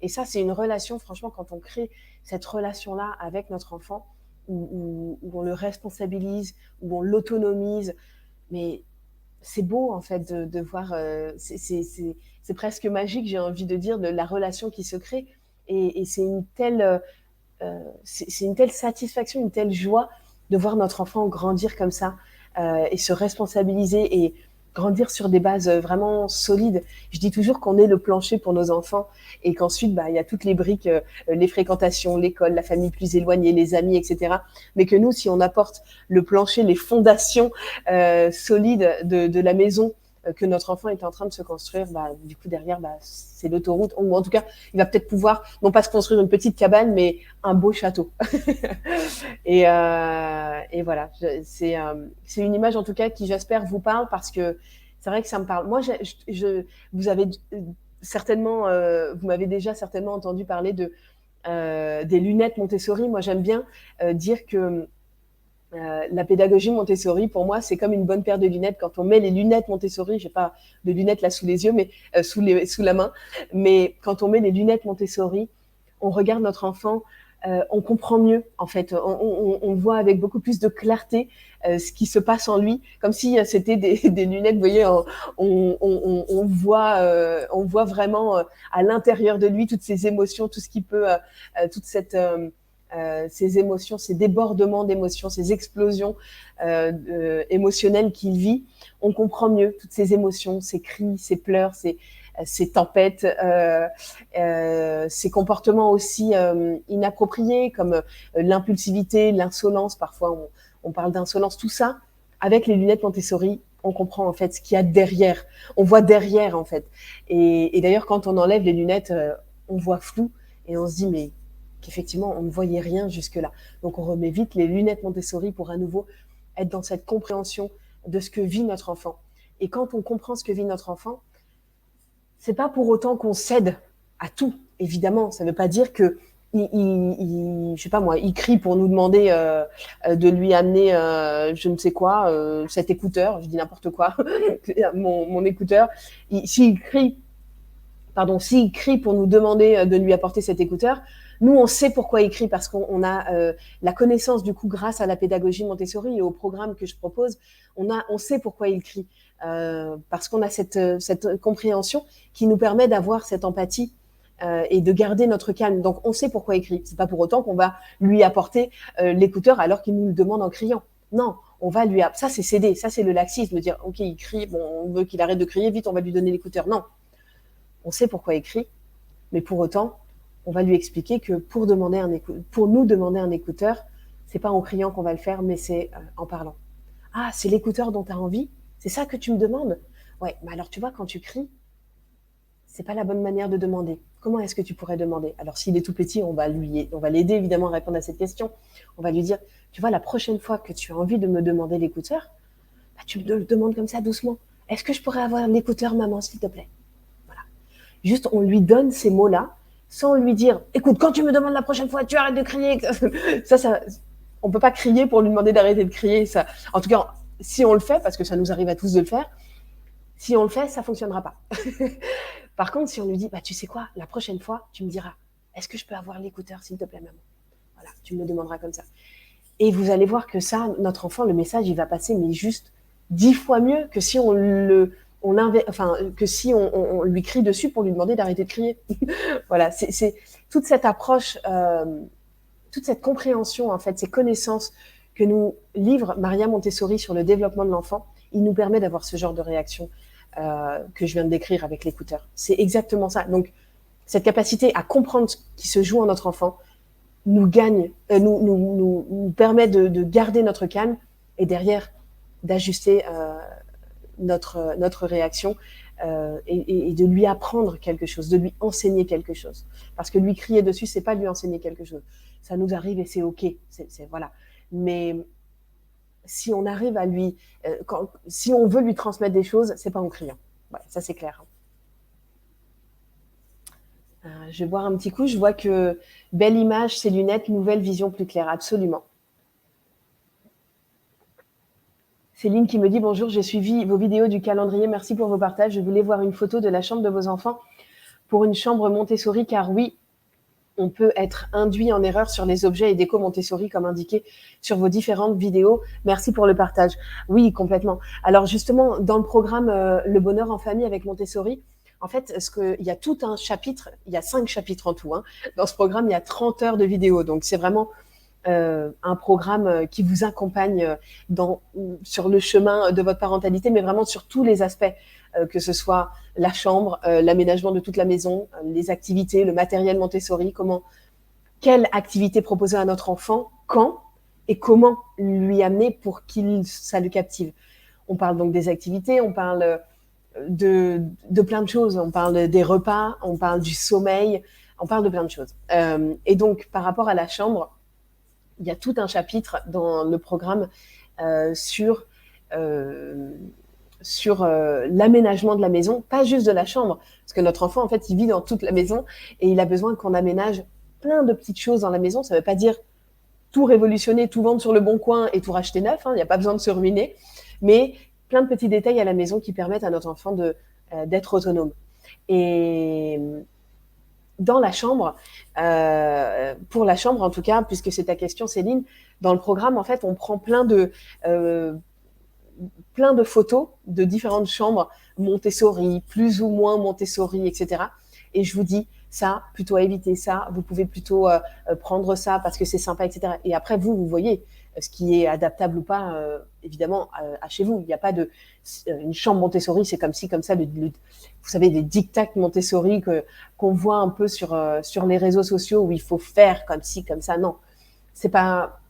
Et ça, c'est une relation, franchement, quand on crée cette relation-là avec notre enfant, où on le responsabilise, où on l'autonomise, mais c'est beau, en fait, de voir, c'est presque magique, j'ai envie de dire, de la relation qui se crée. Et c'est une telle satisfaction, une telle joie de voir notre enfant grandir comme ça et se responsabiliser et grandir sur des bases vraiment solides. Je dis toujours qu'on est le plancher pour nos enfants et qu'ensuite, bah, il y a toutes les briques, les fréquentations, l'école, la famille plus éloignée, les amis, etc. Mais que nous, si on apporte le plancher, les fondations solides de la maison que notre enfant est en train de se construire, bah, du coup, derrière, bah, c'est l'autoroute. Ou en tout cas, il va peut-être pouvoir, non pas se construire une petite cabane, mais un beau château. Et voilà, c'est une image en tout cas qui, j'espère, vous parle parce que c'est vrai que ça me parle. Moi, vous avez certainement, vous m'avez déjà certainement entendu parler des lunettes Montessori. Moi, j'aime bien dire que la pédagogie Montessori, pour moi, c'est comme une bonne paire de lunettes. Quand on met les lunettes Montessori, j'ai pas de lunettes là sous les yeux, mais sous la main, mais quand on met les lunettes Montessori, on regarde notre enfant, on comprend mieux, en fait. On voit avec beaucoup plus de clarté ce qui se passe en lui, comme si c'était des lunettes, vous voyez, on voit vraiment à l'intérieur de lui toutes ses émotions, tout ce qui peut, toute cette ces émotions, ces débordements d'émotions, ces explosions émotionnelles qu'il vit, on comprend mieux toutes ces émotions, ces cris, ces pleurs, ces tempêtes, ces comportements aussi inappropriés comme l'impulsivité, l'insolence, parfois on parle d'insolence, tout ça, avec les lunettes Montessori, on comprend en fait ce qu'il y a derrière, on voit derrière en fait. Et d'ailleurs, quand on enlève les lunettes, on voit flou et on se dit mais qu'effectivement, on ne voyait rien jusque-là. Donc, on remet vite les lunettes Montessori pour à nouveau être dans cette compréhension de ce que vit notre enfant. Et quand on comprend ce que vit notre enfant, c'est pas pour autant qu'on cède à tout, évidemment. Ça ne veut pas dire que je sais pas moi, il crie pour nous demander de lui amener je ne sais quoi, cet écouteur, je dis n'importe quoi, mon écouteur. S'il crie pour nous demander de lui apporter cet écouteur, nous, on sait pourquoi il crie parce qu'on a la connaissance, du coup, grâce à la pédagogie Montessori et au programme que je propose, on sait pourquoi il crie. Parce qu'on a cette compréhension qui nous permet d'avoir cette empathie et de garder notre calme. Donc, on sait pourquoi il crie. C'est pas pour autant qu'on va lui apporter l'écouteur alors qu'il nous le demande en criant. Non, on va ça c'est céder, ça c'est le laxisme, de dire ok, il crie, bon, on veut qu'il arrête de crier, vite, on va lui donner l'écouteur. Non, on sait pourquoi il crie, mais pour autant, on va lui expliquer que pour nous demander un écouteur, c'est pas en criant qu'on va le faire, mais c'est en parlant. Ah, c'est l'écouteur dont tu as envie? C'est ça que tu me demandes? Ouais, mais alors tu vois, quand tu cries, c'est pas la bonne manière de demander. Comment est-ce que tu pourrais demander? Alors, s'il est tout petit, on va l'aider évidemment à répondre à cette question. On va lui dire, tu vois, la prochaine fois que tu as envie de me demander l'écouteur, bah, tu me le demandes comme ça doucement. Est-ce que je pourrais avoir l'écouteur, maman, s'il te plaît? Voilà. Juste, on lui donne ces mots-là, sans lui dire, écoute, quand tu me demandes la prochaine fois, tu arrêtes de crier. Ça, on peut pas crier pour lui demander d'arrêter de crier. Ça, en tout cas, si on le fait, parce que ça nous arrive à tous de le faire, si on le fait, ça fonctionnera pas. Par contre, si on lui dit, bah, tu sais quoi, la prochaine fois, tu me diras, est-ce que je peux avoir l'écouteur, s'il te plaît, maman? Voilà, tu me le demanderas comme ça. Et vous allez voir que ça, notre enfant, le message, il va passer, mais juste 10 fois mieux que si que si on lui crie dessus pour lui demander d'arrêter de crier. Voilà, c'est toute cette approche, toute cette compréhension, en fait, ces connaissances que nous livre Maria Montessori sur le développement de l'enfant, il nous permet d'avoir ce genre de réaction que je viens de décrire avec l'écouteur. C'est exactement ça. Donc, cette capacité à comprendre ce qui se joue en notre enfant nous permet de garder notre calme et derrière d'ajuster notre réaction et de lui apprendre quelque chose, de lui enseigner quelque chose. Parce que lui crier dessus, c'est pas lui enseigner quelque chose. Ça nous arrive et c'est ok, voilà. Mais si on arrive à lui, si on veut lui transmettre des choses, c'est pas en criant. Ouais, ça c'est clair. Je vais boire un petit coup. Je vois que belle image, ces lunettes, nouvelle vision plus claire. Absolument. Céline qui me dit bonjour, j'ai suivi vos vidéos du calendrier. Merci pour vos partages. Je voulais voir une photo de la chambre de vos enfants pour une chambre Montessori, car oui, on peut être induit en erreur sur les objets et déco Montessori comme indiqué sur vos différentes vidéos. Merci pour le partage. Oui, complètement. Alors justement, dans le programme Le bonheur en famille avec Montessori, en fait, il y a tout un chapitre, il y a 5 chapitres en tout. Hein. Dans ce programme, il y a 30 heures de vidéos. Donc, c'est vraiment un programme qui vous accompagne sur le chemin de votre parentalité, mais vraiment sur tous les aspects, que ce soit la chambre, l'aménagement de toute la maison, les activités, le matériel Montessori, quelle activité proposer à notre enfant, quand et comment lui amener pour ça le captive. On parle donc des activités, on parle de plein de choses. On parle des repas, on parle du sommeil, on parle de plein de choses. Et donc, par rapport à la chambre, il y a tout un chapitre dans le programme sur l'aménagement de la maison, pas juste de la chambre, parce que notre enfant, en fait, il vit dans toute la maison et il a besoin qu'on aménage plein de petites choses dans la maison. Ça ne veut pas dire tout révolutionner, tout vendre sur le bon coin et tout racheter neuf, hein, il n'y a pas besoin de se ruiner, mais plein de petits détails à la maison qui permettent à notre enfant d'être autonome. Et dans la chambre, pour la chambre en tout cas, puisque c'est ta question Céline, dans le programme, en fait, on prend plein de photos de différentes chambres Montessori, plus ou moins Montessori, etc. Et je vous dis, ça, plutôt à éviter ça, vous pouvez plutôt prendre ça parce que c'est sympa, etc. Et après, vous voyez ce qui est adaptable ou pas, évidemment, à chez vous. Il n'y a pas une chambre Montessori, c'est comme ci, comme ça, vous savez, des dictats Montessori qu'on voit un peu sur les réseaux sociaux où il faut faire comme ci, comme ça. Non, c'est pas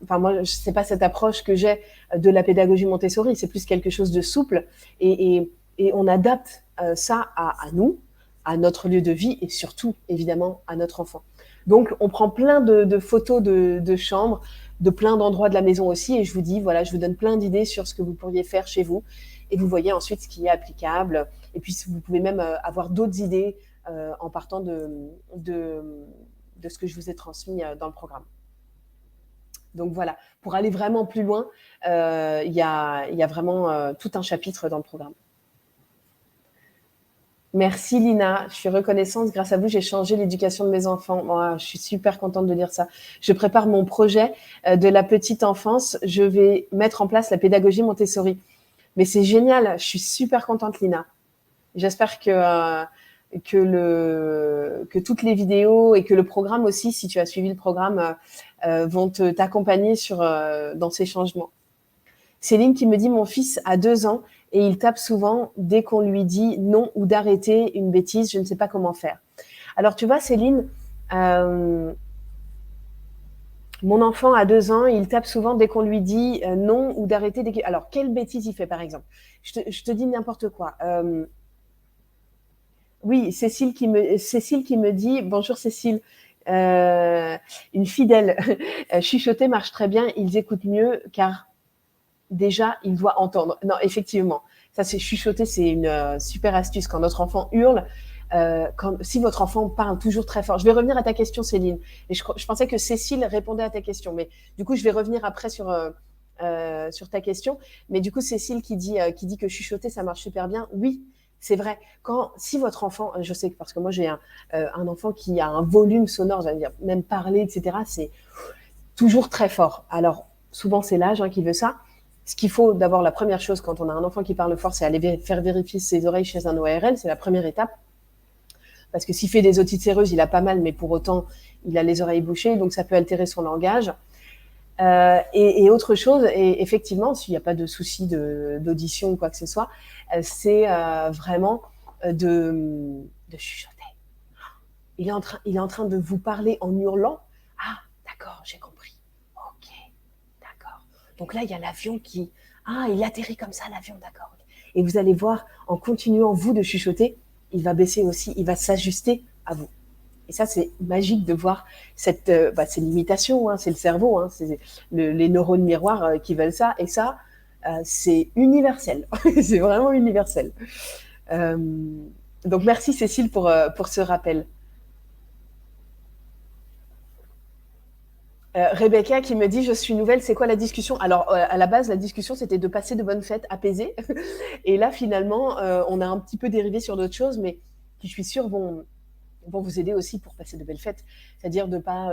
cette approche que j'ai de la pédagogie Montessori. C'est plus quelque chose de souple et on adapte ça à nous, à notre lieu de vie et surtout, évidemment, à notre enfant. Donc, on prend plein de photos de chambres, de plein d'endroits de la maison aussi, et je vous dis, voilà, je vous donne plein d'idées sur ce que vous pourriez faire chez vous, et vous voyez ensuite ce qui est applicable, et puis vous pouvez même avoir d'autres idées en partant de ce que je vous ai transmis dans le programme. Donc voilà, pour aller vraiment plus loin, il y a vraiment tout un chapitre dans le programme. Merci Lina, je suis reconnaissante. Grâce à vous, j'ai changé l'éducation de mes enfants. Moi, je suis super contente de lire ça. Je prépare mon projet de la petite enfance. Je vais mettre en place la pédagogie Montessori. Mais c'est génial, je suis super contente Lina. J'espère que toutes les vidéos et que le programme aussi, si tu as suivi le programme, vont t'accompagner dans ces changements. Céline qui me dit, mon fils a 2 ans et il tape souvent dès qu'on lui dit non ou d'arrêter une bêtise, je ne sais pas comment faire. Alors tu vois Céline, mon enfant a 2 ans, il tape souvent dès qu'on lui dit non ou d'arrêter. Alors quelle bêtise il fait par exemple? Je te dis n'importe quoi. Oui, Cécile qui me dit bonjour Cécile, une fidèle. Chuchoter marche très bien, ils écoutent mieux car déjà ils doivent entendre. Non, effectivement, ça c'est chuchoter, c'est une super astuce quand notre enfant hurle. Si votre enfant parle toujours très fort, je vais revenir à ta question Céline. Et je pensais que Cécile répondait à ta question, mais du coup je vais revenir après sur ta question. Mais du coup Cécile qui dit que chuchoter ça marche super bien. Oui, c'est vrai. Si votre enfant, je sais que parce que moi j'ai un enfant qui a un volume sonore, j'allais dire même parler, etc. C'est toujours très fort. Alors souvent c'est l'âge qui veut ça. Ce qu'il faut d'abord, la première chose quand on a un enfant qui parle fort, c'est aller faire vérifier ses oreilles chez un ORL. C'est la première étape. Parce que s'il fait des otites séreuses, il a pas mal, mais pour autant, il a les oreilles bouchées, donc ça peut altérer son langage. Et autre chose, et effectivement, s'il n'y a pas de souci d'audition ou quoi que ce soit, c'est vraiment de chuchoter. Il est en train de vous parler en hurlant. Ah, d'accord, j'ai compris. Ok, d'accord. Donc là, il y a l'avion qui... Ah, il atterrit comme ça, l'avion, d'accord. Et vous allez voir, en continuant, vous, de chuchoter, il va baisser aussi, il va s'ajuster à vous. Et ça, c'est magique de voir c'est l'imitation, c'est le cerveau, c'est les neurones miroirs qui veulent ça. Et ça, c'est universel. C'est vraiment universel. Euh, donc, merci Cécile pour ce rappel. Rebecca qui me dit je suis nouvelle, c'est quoi la discussion? Alors à la base la discussion c'était de passer de bonnes fêtes apaisées et là finalement on a un petit peu dérivé sur d'autres choses mais qui je suis sûre vont vous aider aussi pour passer de belles fêtes, c'est-à-dire de pas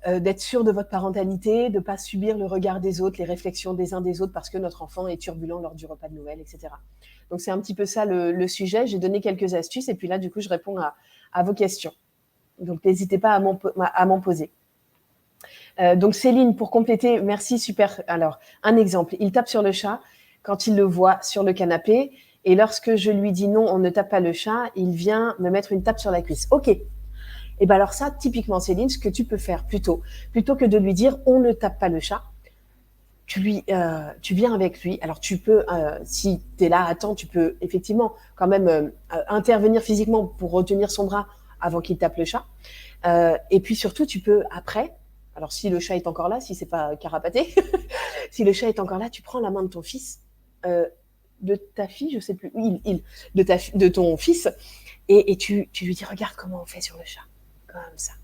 d'être sûr de votre parentalité, de pas subir le regard des autres, les réflexions des uns des autres parce que notre enfant est turbulent lors du repas de Noël, etc. Donc c'est un petit peu ça le sujet. J'ai donné quelques astuces et puis là du coup je réponds à vos questions. Donc n'hésitez pas à m'en poser. Donc Céline, pour compléter, merci, super. Alors, un exemple, il tape sur le chat quand il le voit sur le canapé, et lorsque je lui dis non, on ne tape pas le chat, il vient me mettre une tape sur la cuisse. Ok. Et ben alors ça, typiquement Céline, ce que tu peux faire plutôt que de lui dire on ne tape pas le chat, tu viens avec lui. Alors tu peux, si tu es là, attends, tu peux effectivement quand même intervenir physiquement pour retenir son bras avant qu'il tape le chat. Et puis surtout, tu peux après, alors si le chat est encore là, si c'est pas carapaté, si le chat est encore là, tu prends la main de ton fils, de ta fille, je sais plus, de ton fils, et tu lui dis regarde comment on fait sur le chat, comme ça.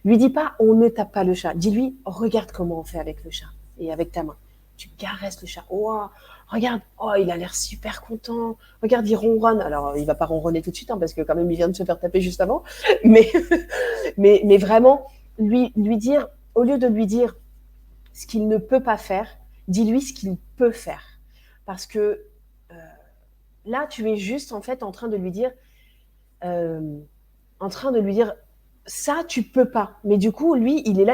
Lui dis pas on ne tape pas le chat, dis-lui regarde comment on fait avec le chat et avec ta main. Tu caresses le chat. Oh, regarde, oh, il a l'air super content. Regarde, il ronronne. Alors, il va pas ronronner tout de suite, parce que quand même, il vient de se faire taper juste avant. Mais, mais vraiment, lui dire, au lieu de lui dire ce qu'il ne peut pas faire, dis-lui ce qu'il peut faire. Parce que euh, là, tu es juste, en fait, euh, en train de lui dire, ça, tu peux pas. Mais du coup, lui, il est là,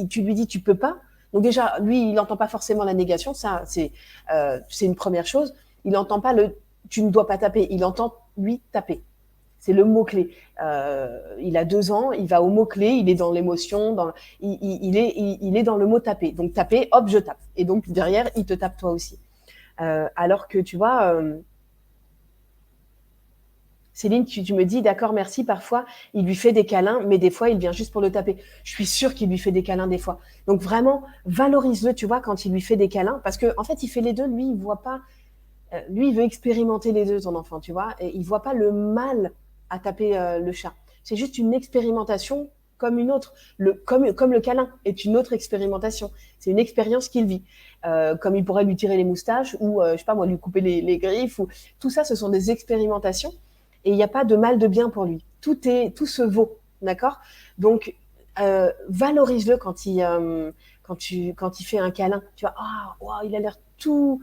tu lui dis, tu peux pas. Donc déjà, lui, il n'entend pas forcément la négation, ça, c'est une première chose. Il n'entend pas tu ne dois pas taper, il entend, lui, taper. C'est le mot-clé. Il a 2 ans, il va au mot-clé, il est dans l'émotion, il est dans le mot taper. Donc taper, hop, je tape. Et donc derrière, il te tape toi aussi. Alors que tu vois, Céline, tu me dis, d'accord, merci, parfois, il lui fait des câlins, mais des fois, il vient juste pour le taper. Je suis sûre qu'il lui fait des câlins des fois. Donc vraiment, valorise-le, tu vois, quand il lui fait des câlins, parce qu'en fait, il fait les deux, lui, il voit pas, lui, il veut expérimenter les deux, ton enfant, tu vois, et il voit pas le mal à taper le chat. C'est juste une expérimentation comme une autre. Comme le câlin est une autre expérimentation. C'est une expérience qu'il vit. Comme il pourrait lui tirer les moustaches ou, je sais pas moi, lui couper les griffes. Tout ça, ce sont des expérimentations. Et il n'y a pas de mal de bien pour lui. Tout se vaut, d'accord? Donc, valorise-le quand il fait un câlin. Tu vois, ah, oh, wow, il a l'air tout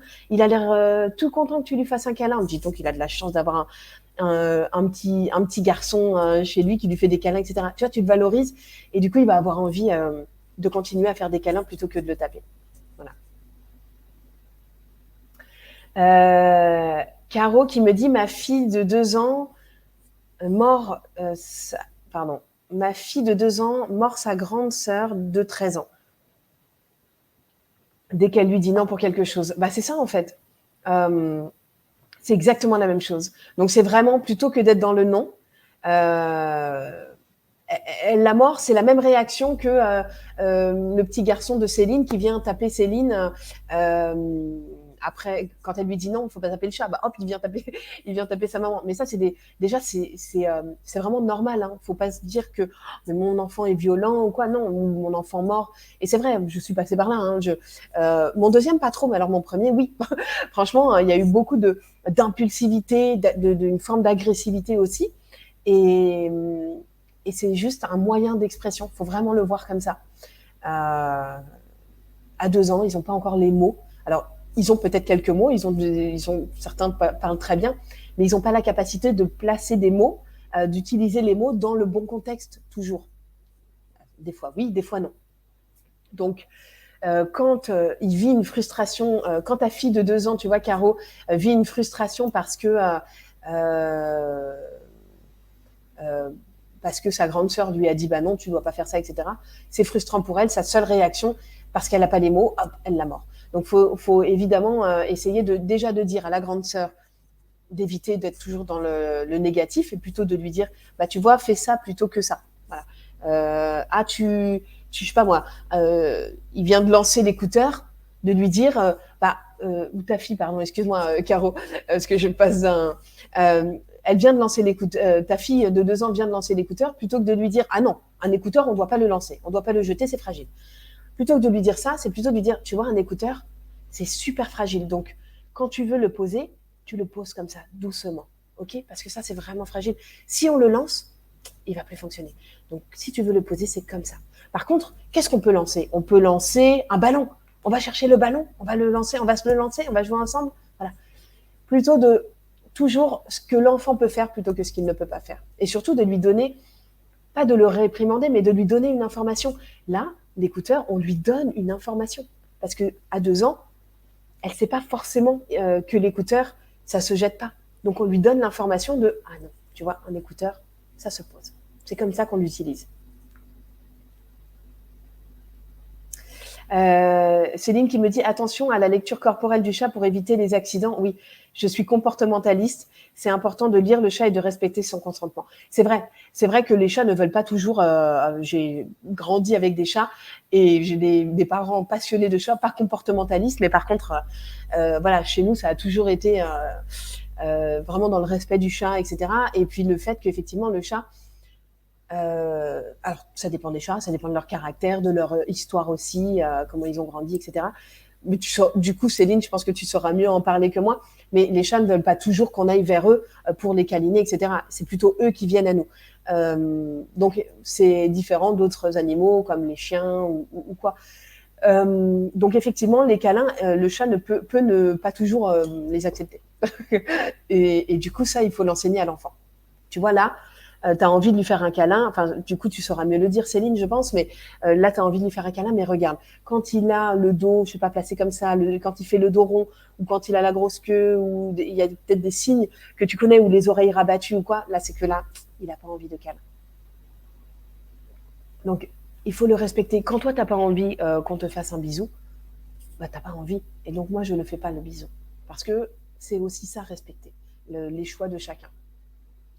content que tu lui fasses un câlin. Dis donc, il a de la chance d'avoir un petit garçon chez lui qui lui fait des câlins, etc. Tu vois, tu le valorises et du coup, il va avoir envie de continuer à faire des câlins plutôt que de le taper. Voilà. Caro qui me dit ma fille de 2 ans mord, pardon, ma fille de 2 ans mord sa grande sœur de 13 ans. Dès qu'elle lui dit non pour quelque chose. Bah, c'est ça, en fait. C'est exactement la même chose. Donc, c'est vraiment plutôt que d'être dans le non. Euh, la mort, c'est la même réaction que le petit garçon de Céline qui vient taper Céline après, quand elle lui dit non, il ne faut pas taper le chat, bah hop, il vient taper sa maman. Mais ça, déjà, c'est vraiment normal. Il ne faut pas se dire que oh, mon enfant est violent ou quoi. Non, mon enfant mort. Et c'est vrai, je suis passée par là. Mon deuxième, pas trop, mais alors mon premier, oui. Franchement, il y a eu beaucoup d'impulsivité, d'une forme d'agressivité aussi. Et, et c'est juste un moyen d'expression. Il faut vraiment le voir comme ça. À 2 ans, ils n'ont pas encore les mots. Alors, ils ont peut-être quelques mots, certains parlent très bien, mais ils n'ont pas la capacité de placer des mots, d'utiliser les mots dans le bon contexte, toujours. Des fois oui, des fois non. Donc, quand il vit une frustration, quand ta fille de 2 ans, tu vois, Caro, vit une frustration parce que sa grande sœur lui a dit bah non, tu dois pas faire ça, etc. C'est frustrant pour elle. Sa seule réaction, parce qu'elle n'a pas les mots, hop, elle la mord. Donc, faut évidemment essayer déjà de dire à la grande sœur d'éviter d'être toujours dans le négatif et plutôt de lui dire bah tu vois, fais ça plutôt que ça. Voilà. Je sais pas moi, il vient de lancer l'écouteur, de lui dire ou ta fille, pardon, excuse-moi, Caro, parce que je passe d'un elle vient de lancer l'écouteur, ta fille de 2 ans vient de lancer l'écouteur, plutôt que de lui dire ah non, un écouteur on ne doit pas le lancer, on ne doit pas le jeter, c'est fragile. Plutôt que de lui dire ça, c'est plutôt de lui dire tu vois, un écouteur c'est super fragile, donc quand tu veux le poser, tu le poses comme ça, doucement, ok, parce que ça c'est vraiment fragile. Si on le lance, il va plus fonctionner. Donc si tu veux le poser, c'est comme ça. Par contre, qu'est-ce qu'on peut lancer? On peut lancer un ballon. On va chercher le ballon, on va le lancer, on va se le lancer, on va jouer ensemble. Voilà. Plutôt de toujours ce que l'enfant peut faire plutôt que ce qu'il ne peut pas faire. Et surtout de lui donner, pas de le réprimander, mais de lui donner une information. Là, l'écouteur, on lui donne une information. Parce qu'à 2 ans, elle ne sait pas forcément que l'écouteur, ça ne se jette pas. Donc on lui donne l'information de ah non, tu vois, un écouteur, ça se pose. C'est comme ça qu'on l'utilise. Céline qui me dit attention à la lecture corporelle du chat pour éviter les accidents. Oui, je suis comportementaliste. C'est important de lire le chat et de respecter son consentement. C'est vrai que les chats ne veulent pas toujours. J'ai grandi avec des chats et j'ai des parents passionnés de chats, pas comportementalistes, mais par contre, voilà, chez nous, ça a toujours été vraiment dans le respect du chat, etc. Et puis le fait qu'effectivement le chat alors, ça dépend des chats, ça dépend de leur caractère, de leur histoire aussi, comment ils ont grandi, etc. Mais du coup, Céline, je pense que tu sauras mieux en parler que moi. Mais les chats ne veulent pas toujours qu'on aille vers eux pour les câliner, etc. C'est plutôt eux qui viennent à nous. Donc, c'est différent d'autres animaux comme les chiens ou quoi. Donc, effectivement, les câlins, le chat peut ne pas toujours les accepter. Et du coup, ça, il faut l'enseigner à l'enfant. Tu vois, là, tu as envie de lui faire un câlin, enfin, du coup, tu sauras mieux le dire, Céline, je pense, mais là, tu as envie de lui faire un câlin, mais regarde, quand il a le dos, je sais pas, placé comme ça, quand il fait le dos rond, ou quand il a la grosse queue, ou il y a peut-être des signes que tu connais, ou les oreilles rabattues ou quoi, là, c'est que là, il n'a pas envie de câlin. Donc, il faut le respecter. Quand toi, tu n'as pas envie qu'on te fasse un bisou, bah, tu n'as pas envie. Et donc, moi, je ne fais pas le bisou. Parce que c'est aussi ça, respecter les choix de chacun.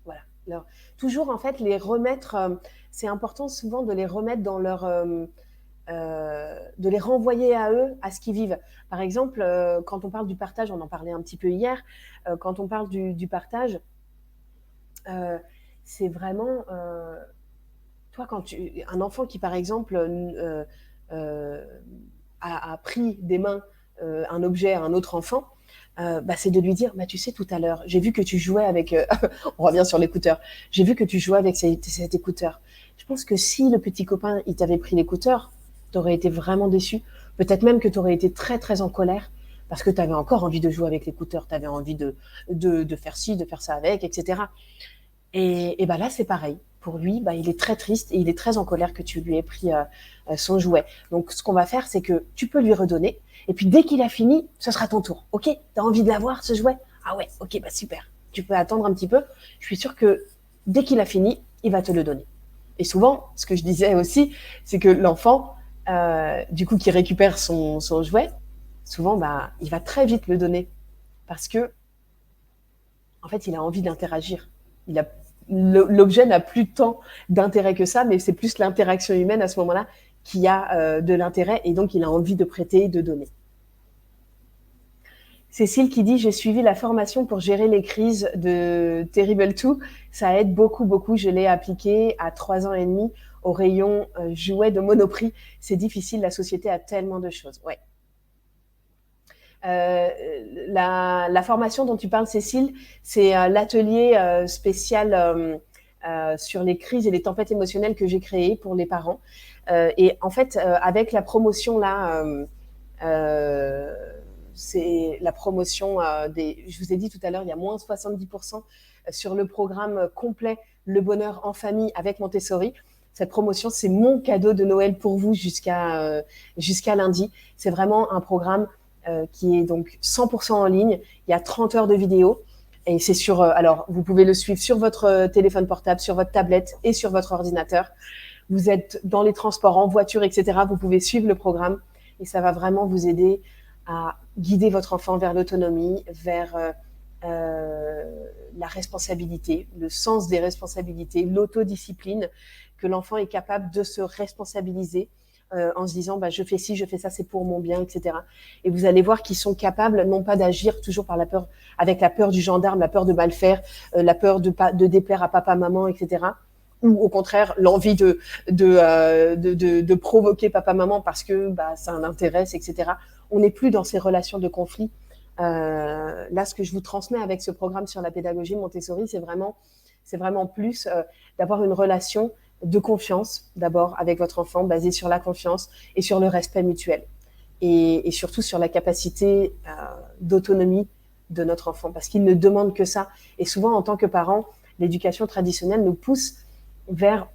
Voilà. Alors, toujours, en fait, les remettre, c'est important souvent de les remettre dans leur. De les renvoyer à eux, à ce qu'ils vivent. Par exemple, quand on parle du partage, on en parlait un petit peu hier, quand on parle du partage, c'est vraiment. Toi, un enfant qui, par exemple, a pris des mains un objet à un autre enfant, c'est de lui dire tu sais, tout à l'heure, j'ai vu que tu jouais avec on revient sur l'écouteur, j'ai vu que tu jouais avec cet écouteur. Je pense que si le petit copain il t'avait pris l'écouteur, tu aurais été vraiment déçu, peut-être même que tu aurais été très très en colère parce que tu avais encore envie de jouer avec l'écouteur, tu avais envie de faire ci, de faire ça avec, etc. Et là, c'est pareil. Pour lui, il est très triste et il est très en colère que tu lui aies pris son jouet. Donc, ce qu'on va faire, c'est que tu peux lui redonner. Et puis, dès qu'il a fini, ce sera ton tour. OK? T'as envie de l'avoir, ce jouet? Ah ouais, OK, super. Tu peux attendre un petit peu. Je suis sûre que dès qu'il a fini, il va te le donner. Et souvent, ce que je disais aussi, c'est que l'enfant, du coup, qui récupère son jouet, souvent, il va très vite le donner. Parce que en fait, il a envie d'interagir. L'objet n'a plus tant d'intérêt que ça, mais c'est plus l'interaction humaine à ce moment-là qui a de l'intérêt et donc il a envie de prêter, de donner. Cécile qui dit « J'ai suivi la formation pour gérer les crises de Terrible 2. Ça aide beaucoup, beaucoup. Je l'ai appliqué à 3 ans et demi au rayon jouets de Monoprix. C'est difficile, la société a tellement de choses. » Ouais. La formation dont tu parles, Cécile, c'est l'atelier spécial sur les crises et les tempêtes émotionnelles que j'ai créé pour les parents. Et en fait, avec la promotion là, c'est la promotion des. Je vous ai dit tout à l'heure, il y a moins 70% sur le programme complet Le Bonheur en Famille avec Montessori. Cette promotion, c'est mon cadeau de Noël pour vous jusqu'à lundi. C'est vraiment un programme qui est donc 100% en ligne. Il y a 30 heures de vidéo. Et c'est sur. Alors, vous pouvez le suivre sur votre téléphone portable, sur votre tablette et sur votre ordinateur. Vous êtes dans les transports, en voiture, etc. Vous pouvez suivre le programme et ça va vraiment vous aider à guider votre enfant vers l'autonomie, vers la responsabilité, le sens des responsabilités, l'autodiscipline, que l'enfant est capable de se responsabiliser en se disant bah, je fais ci, je fais ça, c'est pour mon bien, etc. Et vous allez voir qu'ils sont capables non pas d'agir toujours par la peur, avec la peur du gendarme, la peur de mal faire, la peur de déplaire à papa, maman, etc. Ou au contraire l'envie de provoquer papa, maman parce que bah, ça l'intéresse, etc. On n'est plus dans ces relations de conflit. Là, ce que je vous transmets avec ce programme sur la pédagogie Montessori, c'est vraiment plus d'avoir une relation de confiance, d'abord, avec votre enfant, basée sur la confiance et sur le respect mutuel. Et surtout sur la capacité d'autonomie de notre enfant, parce qu'il ne demande que ça. Et souvent, en tant que parents, l'éducation traditionnelle nous pousse vers...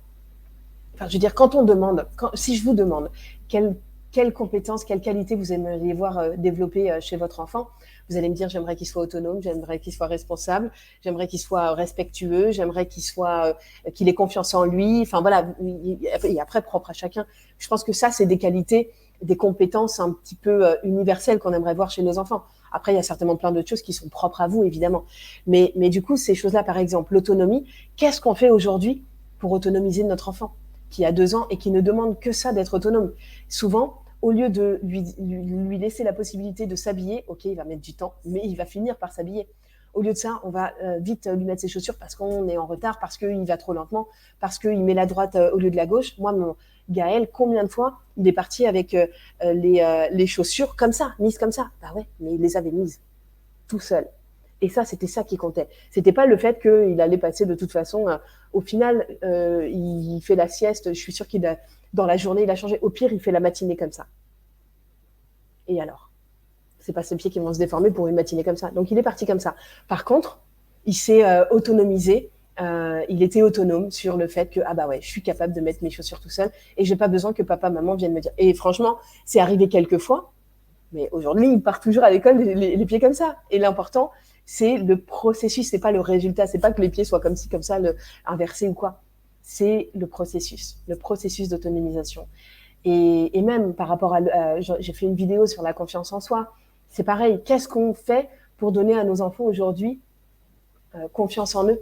Enfin, je veux dire, quand on demande, si je vous demande quelles compétences, quelles qualités vous aimeriez voir développer chez votre enfant, vous allez me dire, j'aimerais qu'il soit autonome, j'aimerais qu'il soit responsable, j'aimerais qu'il soit respectueux, j'aimerais qu'il ait confiance en lui. Enfin voilà, et après propre à chacun. Je pense que ça, c'est des qualités, des compétences un petit peu universelles qu'on aimerait voir chez nos enfants. Après, il y a certainement plein d'autres choses qui sont propres à vous, évidemment. Mais du coup, ces choses-là, par exemple, l'autonomie, qu'est-ce qu'on fait aujourd'hui pour autonomiser notre enfant qui a 2 ans et qui ne demande que ça, d'être autonome? Souvent, au lieu de lui laisser la possibilité de s'habiller, ok, il va mettre du temps, mais il va finir par s'habiller. Au lieu de ça, on va vite lui mettre ses chaussures parce qu'on est en retard, parce qu'il va trop lentement, parce qu'il met la droite au lieu de la gauche. Moi, mon Gaël, combien de fois il est parti avec les chaussures comme ça, mises comme ça? Bah ouais, mais il les avait mises tout seul. Et ça, c'était ça qui comptait. C'était pas le fait qu'il allait passer de toute façon. Au final, il fait la sieste. Je suis sûre dans la journée, il a changé. Au pire, il fait la matinée comme ça. Et alors? C'est pas ses pieds qui vont se déformer pour une matinée comme ça. Donc, il est parti comme ça. Par contre, il s'est autonomisé. Il était autonome sur le fait que, ah bah ouais, je suis capable de mettre mes chaussures tout seul et j'ai pas besoin que papa, maman viennent me dire. Et franchement, c'est arrivé quelques fois. Mais aujourd'hui, il part toujours à l'école les pieds comme ça. Et l'important, c'est le processus, c'est pas le résultat. C'est pas que les pieds soient comme ci, comme ça, inversés ou quoi. C'est le processus d'autonomisation. Et même par rapport j'ai fait une vidéo sur la confiance en soi. C'est pareil. Qu'est-ce qu'on fait pour donner à nos enfants aujourd'hui confiance en eux,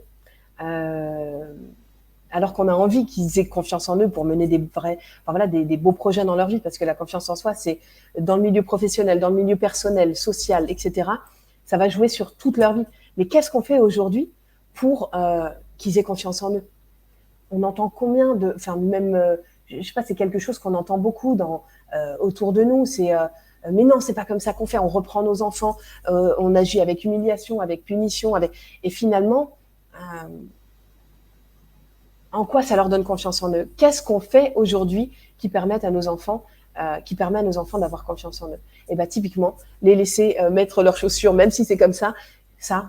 alors qu'on a envie qu'ils aient confiance en eux pour mener des beaux projets dans leur vie, parce que la confiance en soi, c'est dans le milieu professionnel, dans le milieu personnel, social, etc. Ça va jouer sur toute leur vie. Mais qu'est-ce qu'on fait aujourd'hui pour qu'ils aient confiance en eux? On entend combien de... Enfin, même, je sais pas, c'est quelque chose qu'on entend beaucoup autour de nous, c'est... mais non, c'est pas comme ça qu'on fait. On reprend nos enfants, on agit avec humiliation, avec punition, et finalement... en quoi ça leur donne confiance en eux? Qu'est-ce qu'on fait aujourd'hui qui permet à nos enfants d'avoir confiance en eux? Et bah typiquement, les laisser mettre leurs chaussures, même si c'est comme ça,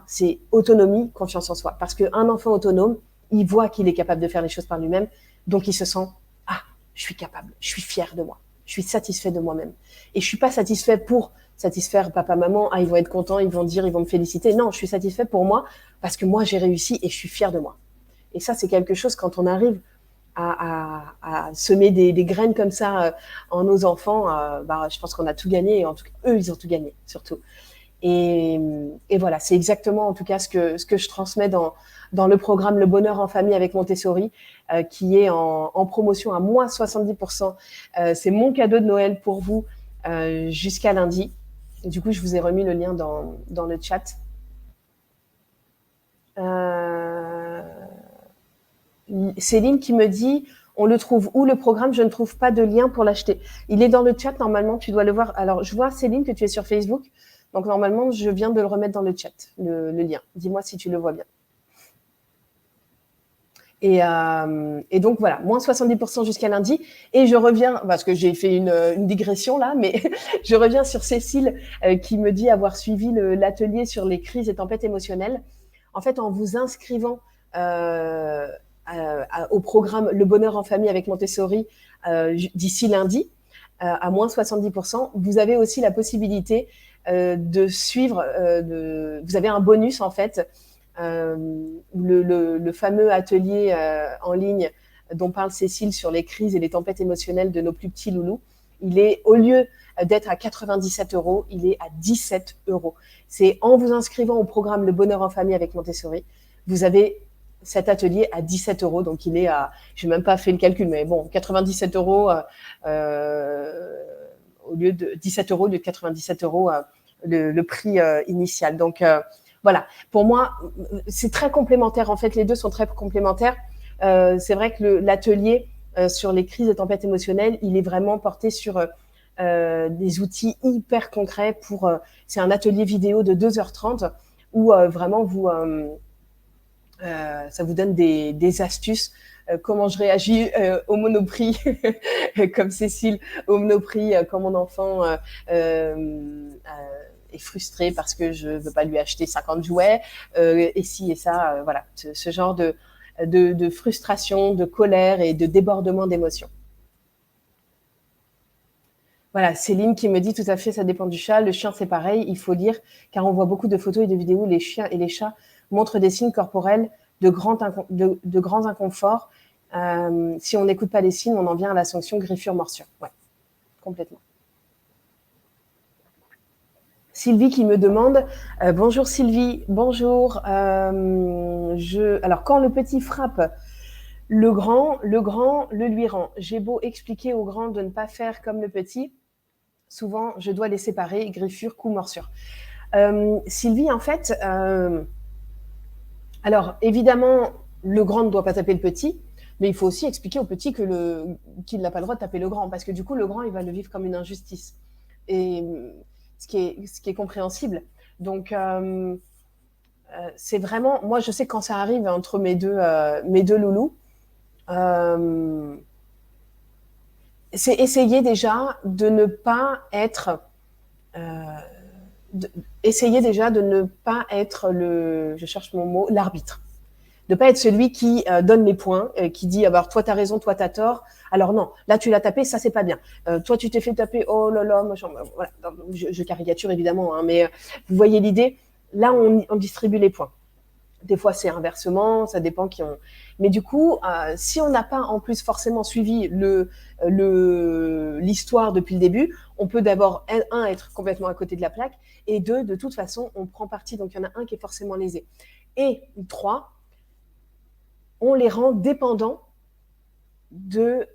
c'est autonomie, confiance en soi. Parce qu'un enfant autonome, il voit qu'il est capable de faire les choses par lui-même, donc il se sent « Ah, je suis capable, je suis fier de moi, je suis satisfait de moi-même. » Et je suis pas satisfait pour satisfaire papa, maman, ah ils vont être contents, ils vont dire, ils vont me féliciter. Non, je suis satisfait pour moi, parce que moi j'ai réussi et je suis fier de moi. Et ça, c'est quelque chose, quand on arrive à semer des graines comme ça en nos enfants, je pense qu'on a tout gagné. Et en tout cas, eux, ils ont tout gagné, surtout. Et, et voilà, c'est exactement en tout cas ce que je transmets dans le programme Le Bonheur en Famille avec Montessori, qui est en promotion à moins 70%. C'est mon cadeau de Noël pour vous jusqu'à lundi. Et du coup, je vous ai remis le lien dans le chat. Céline qui me dit, on le trouve où le programme? Je ne trouve pas de lien pour l'acheter. Il est dans le chat, normalement, tu dois le voir. Alors, je vois, Céline, que tu es sur Facebook. Donc, normalement, je viens de le remettre dans le chat, le lien. Dis-moi si tu le vois bien. Et donc, voilà, moins 70% jusqu'à lundi. Et je reviens, parce que j'ai fait une digression là, mais je reviens sur Cécile qui me dit avoir suivi l'atelier sur les crises et tempêtes émotionnelles. En fait, en vous inscrivant au programme Le Bonheur en Famille avec Montessori d'ici lundi, à moins 70%, vous avez aussi la possibilité de suivre, vous avez un bonus en fait, le fameux atelier en ligne dont parle Cécile sur les crises et les tempêtes émotionnelles de nos plus petits loulous. Il est, au lieu d'être à 97 €, il est à 17 €. C'est en vous inscrivant au programme Le Bonheur en Famille avec Montessori, vous avez cet atelier à 17 €. Donc, il est à, je n'ai même pas fait le calcul, mais bon, 97 € au lieu de 17 € au lieu de 97 € le prix initial. Donc, voilà. Pour moi, c'est très complémentaire. En fait, les deux sont très complémentaires. C'est vrai que l'atelier sur les crises et tempêtes émotionnelles, il est vraiment porté sur des outils hyper concrets pour. C'est un atelier vidéo de 2h30 où vraiment ça vous donne des astuces. Comment je réagis au Monoprix, comme Cécile, au Monoprix, quand mon enfant est frustré parce que je ne veux pas lui acheter 50 jouets, et ci et ça, voilà, ce genre de frustration, de colère et de débordement d'émotions. Voilà, Céline qui me dit tout à fait, ça dépend du chat. Le chien, c'est pareil, il faut lire, car on voit beaucoup de photos et de vidéos où les chiens et les chats montrent des signes corporels de grands inconforts. Si on n'écoute pas les signes, on en vient à la sanction griffure-morsure. Ouais, complètement. Sylvie qui me demande, bonjour Sylvie, bonjour. Alors, quand le petit frappe le grand le lui rend. J'ai beau expliquer au grand de ne pas faire comme le petit, souvent je dois les séparer, griffure, coup, morsure. Sylvie, en fait, alors évidemment, le grand ne doit pas taper le petit, mais il faut aussi expliquer au petit qu'il n'a pas le droit de taper le grand, parce que du coup, le grand, il va le vivre comme une injustice. Et ce qui est compréhensible. Donc, c'est vraiment, moi, je sais que quand ça arrive entre mes deux loulous, c'est essayer déjà de ne pas être essayer déjà de ne pas être je cherche mon mot, l'arbitre. De ne pas être celui qui donne les points, qui dit alors toi t'as raison, toi t'as tort. Alors non, là tu l'as tapé, ça c'est pas bien. Toi tu t'es fait taper, oh là là, machin. Voilà, je caricature évidemment, hein, mais vous voyez l'idée. Là on distribue les points. Des fois, c'est inversement, ça dépend qui on. Mais du coup, si on n'a pas en plus forcément suivi l'histoire depuis le début, on peut d'abord, un, être complètement à côté de la plaque, et deux, de toute façon, on prend parti. Donc, il y en a un qui est forcément lésé. Et trois, on les rend dépendants de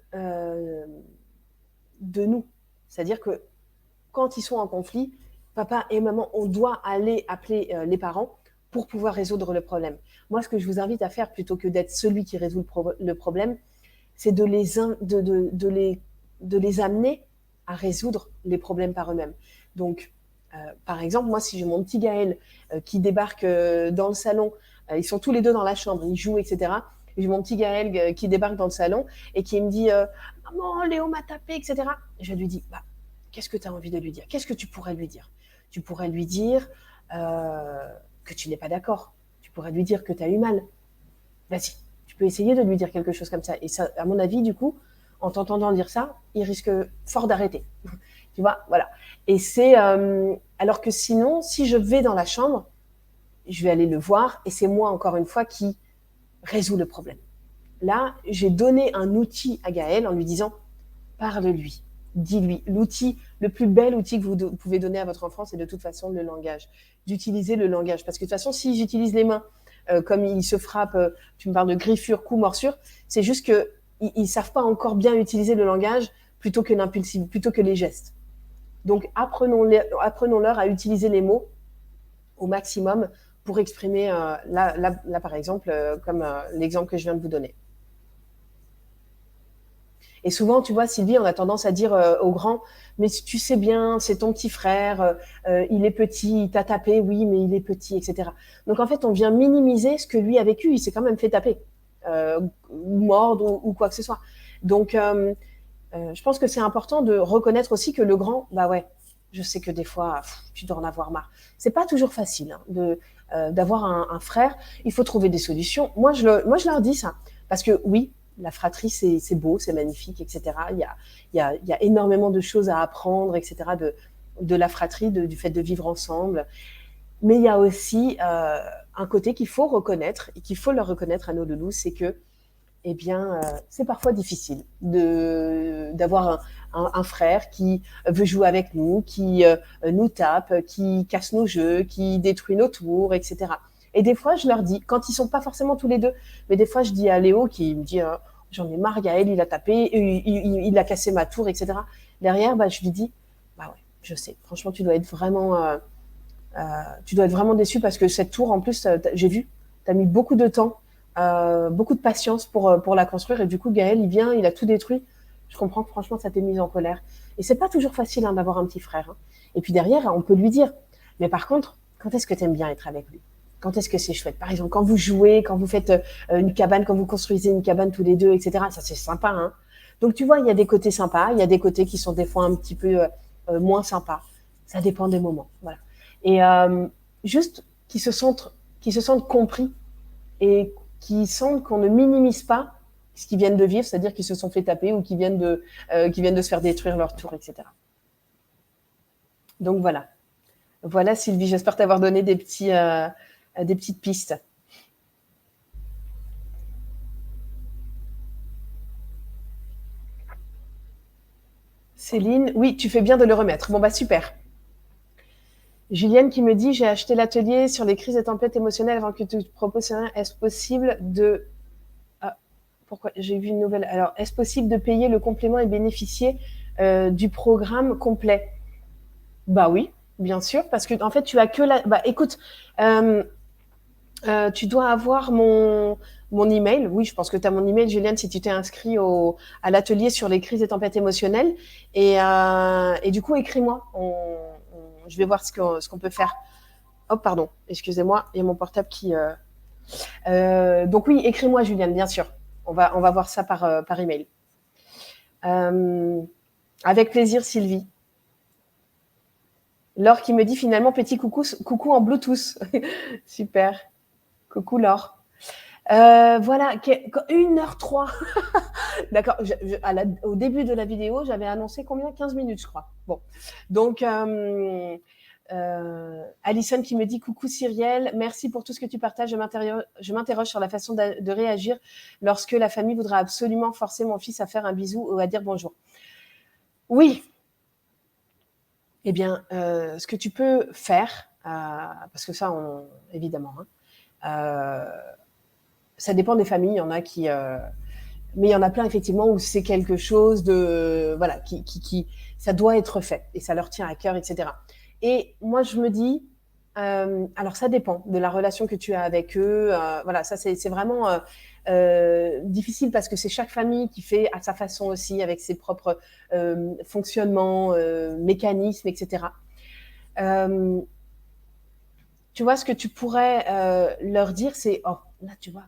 nous. C'est-à-dire que quand ils sont en conflit, papa et maman, on doit aller appeler les parents pour pouvoir résoudre le problème. Moi, ce que je vous invite à faire, plutôt que d'être celui qui résout le problème, c'est de les amener à résoudre les problèmes par eux-mêmes. Donc, par exemple, moi, si j'ai mon petit Gaël qui débarque dans le salon, ils sont tous les deux dans la chambre, ils jouent, etc. Et j'ai mon petit Gaël qui débarque dans le salon et qui me dit « Maman, Léo m'a tapé, etc. » Je lui dis bah, « Qu'est-ce que tu as envie de lui dire? Qu'est-ce que tu pourrais lui dire ?» Tu pourrais lui dire que tu n'es pas d'accord. Tu pourrais lui dire que tu as eu mal. Vas-y, tu peux essayer de lui dire quelque chose comme ça. Et ça, à mon avis, du coup, en t'entendant dire ça, il risque fort d'arrêter. Tu vois, voilà. Et c'est alors que sinon, si je vais dans la chambre, je vais aller le voir et c'est moi, encore une fois, qui résout le problème. Là, j'ai donné un outil à Gaël en lui disant « Parle-lui, dis-lui. L'outil, le plus bel outil que vous pouvez donner à votre enfant, c'est de toute façon le langage. D'utiliser le langage. Parce que de toute façon, si j'utilise les mains, comme ils se frappent, tu me parles de griffure, coup, morsure, c'est juste que ils savent pas encore bien utiliser le langage plutôt que l'impulsif, plutôt que les gestes. Donc apprenons-leur à utiliser les mots au maximum pour exprimer, là par exemple, comme l'exemple que je viens de vous donner. Et souvent, tu vois, Sylvie, on a tendance à dire aux grands, mais tu sais bien, c'est ton petit frère, il est petit, il t'a tapé, oui, mais il est petit, etc. Donc en fait, on vient minimiser ce que lui a vécu, il s'est quand même fait taper, ou mordre, ou quoi que ce soit. Donc, je pense que c'est important de reconnaître aussi que le grand, bah ouais, je sais que des fois, tu dois en avoir marre. C'est pas toujours facile d'avoir un frère. Il faut trouver des solutions. Moi, je leur dis ça. Parce que oui, la fratrie, c'est beau, c'est magnifique, etc. Il y a énormément de choses à apprendre, etc. de la fratrie, du fait de vivre ensemble. Mais il y a aussi un côté qu'il faut reconnaître et qu'il faut leur reconnaître à nos loulous, c'est que eh bien, c'est parfois difficile d'avoir un frère qui veut jouer avec nous, qui nous tape, qui casse nos jeux, qui détruit nos tours, etc. Et des fois, je leur dis, quand ils sont pas forcément tous les deux, mais des fois, je dis à Léo qui me dit j'en ai marre, Gaël, il a tapé, il a cassé ma tour, etc. Derrière, bah, je lui dis, bah ouais, je sais, franchement, tu dois être vraiment déçu parce que cette tour, en plus, j'ai vu, tu as mis beaucoup de temps, beaucoup de patience pour la construire. Et du coup, Gaël, il vient, il a tout détruit. Je comprends que franchement, ça t'est mis en colère. Et c'est pas toujours facile d'avoir un petit frère. Hein. Et puis derrière, on peut lui dire. Mais par contre, quand est-ce que tu aimes bien être avec lui? Quand est-ce que c'est chouette? Par exemple, quand vous jouez, quand vous faites une cabane, quand vous construisez une cabane tous les deux, etc. Ça, c'est sympa. Hein. Donc, tu vois, il y a des côtés sympas, il y a des côtés qui sont des fois un petit peu moins sympas. Ça dépend des moments. Voilà. Et juste qu'ils se sentent compris et qu'ils sentent qu'on ne minimise pas ce qu'ils viennent de vivre, c'est-à-dire qu'ils se sont fait taper ou qu'ils viennent de se faire détruire leur tour, etc. Donc voilà. Voilà Sylvie, j'espère t'avoir donné des petites pistes. Céline, oui, tu fais bien de le remettre. Bon bah super. Julienne qui me dit, j'ai acheté l'atelier sur les crises et tempêtes émotionnelles avant que tu te proposes rien. Est-ce possible de... Ah, pourquoi j'ai vu une nouvelle. Alors, est-ce possible de payer le complément et bénéficier du programme complet? Bah oui, bien sûr, parce que en fait, tu as que la... Bah écoute, tu dois avoir mon email. Oui, je pense que tu as mon email, Julienne, si tu t'es inscrit à l'atelier sur les crises et tempêtes émotionnelles. Et du coup, écris-moi. Je vais voir ce qu'on peut faire. Oh, pardon, excusez-moi, il y a mon portable qui... donc oui, écris-moi, Julienne, bien sûr. On va voir ça par email. Avec plaisir, Sylvie. Laure qui me dit finalement petit coucou en Bluetooth. Super. Coucou Laure. Voilà, 1h03. D'accord, au début de la vidéo, j'avais annoncé combien? 15 minutes, je crois. Bon, donc, Alison qui me dit coucou Cyrielle, merci pour tout ce que tu partages. Je m'interroge sur la façon de réagir lorsque la famille voudra absolument forcer mon fils à faire un bisou ou à dire bonjour. Oui. Eh bien, ce que tu peux faire, parce que ça, évidemment, hein, ça dépend des familles. Il y en a qui, mais il y en a plein effectivement où c'est quelque chose de, voilà, qui, ça doit être fait et ça leur tient à cœur, etc. Et moi, je me dis, alors ça dépend de la relation que tu as avec eux. Voilà, ça c'est vraiment difficile parce que c'est chaque famille qui fait à sa façon aussi, avec ses propres fonctionnements, mécanismes, etc. Tu vois, ce que tu pourrais leur dire, c'est, oh, là, tu vois,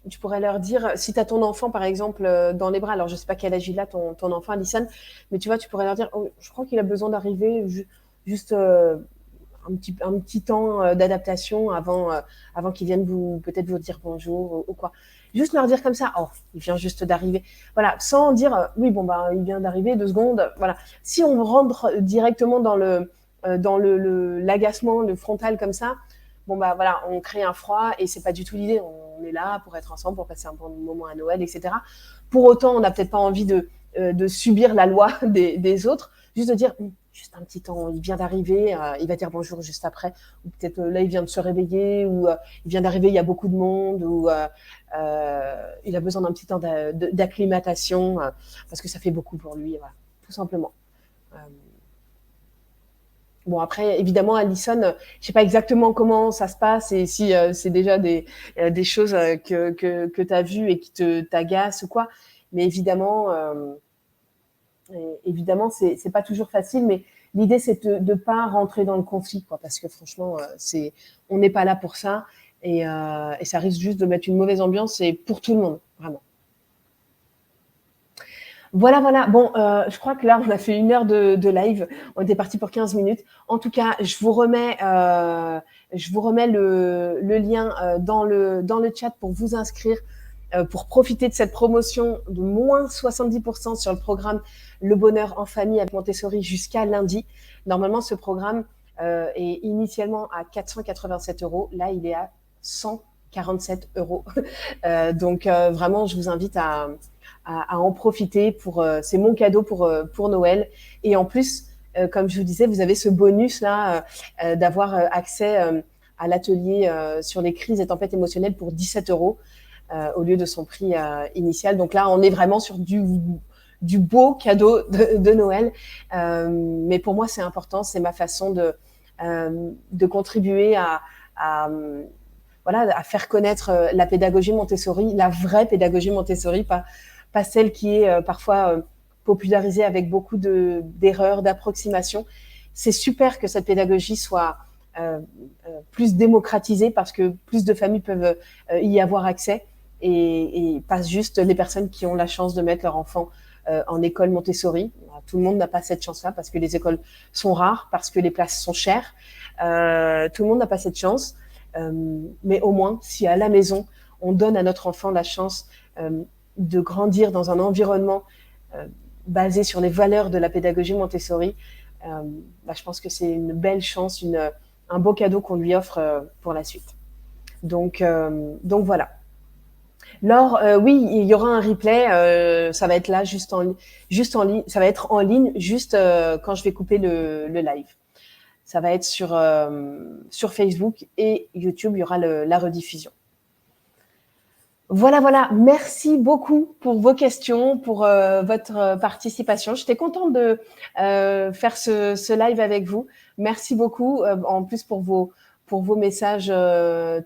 tu pourrais leur dire, si tu as ton enfant, par exemple, dans les bras, alors je ne sais pas quel âge il a, ton enfant, Alison, mais tu vois, tu pourrais leur dire, oh, je crois qu'il a besoin d'arriver juste un petit temps d'adaptation avant qu'ils viennent peut-être vous dire bonjour ou quoi. Juste leur dire comme ça, oh, il vient juste d'arriver. Voilà, sans dire, oui, bon, bah, il vient d'arriver, 2 secondes. Voilà. Si on rentre directement dans l'agacement, le frontal comme ça, bon, bah, voilà, on crée un froid et c'est pas du tout l'idée. On est là pour être ensemble, pour passer un bon moment à Noël, etc. Pour autant, on n'a peut-être pas envie de subir la loi des autres, juste de dire juste un petit temps, il vient d'arriver, il va dire bonjour juste après, ou peut-être là il vient de se réveiller, ou il vient d'arriver, il y a beaucoup de monde, ou il a besoin d'un petit temps d'acclimatation, parce que ça fait beaucoup pour lui, voilà, tout simplement. Bon, après, évidemment, Alison, je ne sais pas exactement comment ça se passe et si c'est déjà des choses que tu as vues et qui t'agacent ou quoi. Mais évidemment, c'est pas toujours facile. Mais l'idée, c'est de pas rentrer dans le conflit, quoi, parce que franchement, on n'est pas là pour ça et ça risque juste de mettre une mauvaise ambiance et pour tout le monde, vraiment. Voilà, voilà. Bon, je crois que là, on a fait 1 heure de live. On était parti pour 15 minutes. En tout cas, je vous remets le lien dans le chat pour vous inscrire, pour profiter de cette promotion de moins 70% sur le programme Le Bonheur en Famille avec Montessori jusqu'à lundi. Normalement, ce programme est initialement à 487 €. Là, il est à 147 €. Donc, vraiment, je vous invite à en profiter c'est mon cadeau pour Noël. Et en plus, comme je vous disais, vous avez ce bonus là d'avoir accès à l'atelier sur les crises et tempêtes émotionnelles pour 17 € au lieu de son prix initial. Donc là, on est vraiment sur du beau cadeau de Noël. Mais pour moi, c'est important, c'est ma façon de contribuer voilà, à faire connaître la pédagogie Montessori, la vraie pédagogie Montessori, pas celle qui est parfois popularisée avec beaucoup d'erreurs, d'approximations. C'est super que cette pédagogie soit plus démocratisée parce que plus de familles peuvent y avoir accès et pas juste les personnes qui ont la chance de mettre leur enfant en école Montessori. Tout le monde n'a pas cette chance-là parce que les écoles sont rares, parce que les places sont chères. Tout le monde n'a pas cette chance. Mais au moins, si à la maison, on donne à notre enfant la chance de grandir dans un environnement basé sur les valeurs de la pédagogie Montessori, je pense que c'est une belle chance, un beau cadeau qu'on lui offre pour la suite. Donc voilà. Laure, oui, il y aura un replay. Ça va être là, juste en ligne. Ça va être en ligne juste quand je vais couper le live. Ça va être sur Facebook et YouTube. Il y aura la rediffusion. Voilà, voilà. Merci beaucoup pour vos questions, pour votre participation. J'étais contente de faire ce live avec vous. Merci beaucoup. En plus pour vos messages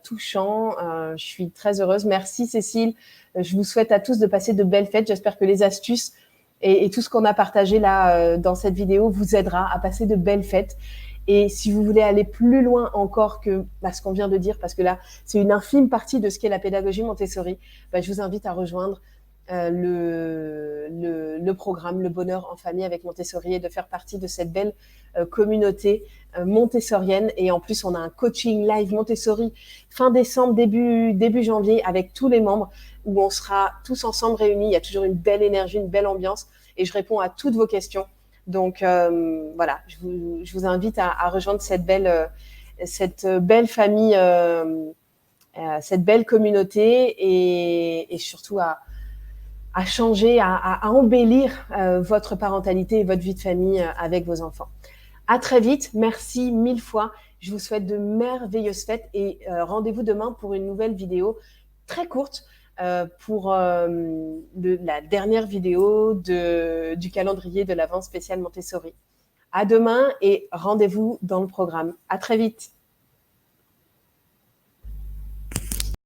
touchants. Je suis très heureuse. Merci Cécile. Je vous souhaite à tous de passer de belles fêtes. J'espère que les astuces et tout ce qu'on a partagé là dans cette vidéo vous aidera à passer de belles fêtes. Et si vous voulez aller plus loin encore que ce qu'on vient de dire, parce que là, c'est une infime partie de ce qu'est la pédagogie Montessori, je vous invite à rejoindre le programme Le Bonheur en Famille avec Montessori et de faire partie de cette belle communauté montessorienne. Et en plus, on a un coaching live Montessori fin décembre, début janvier avec tous les membres où on sera tous ensemble réunis. Il y a toujours une belle énergie, une belle ambiance et je réponds à toutes vos questions. Donc voilà, je vous invite à rejoindre cette belle famille, cette belle communauté et surtout à changer, à embellir votre parentalité et votre vie de famille avec vos enfants. À très vite, merci 1000 fois. Je vous souhaite de merveilleuses fêtes et rendez-vous demain pour une nouvelle vidéo très courte. Pour la dernière vidéo du calendrier de l'Avent spécial Montessori. À demain et rendez-vous dans le programme. À très vite.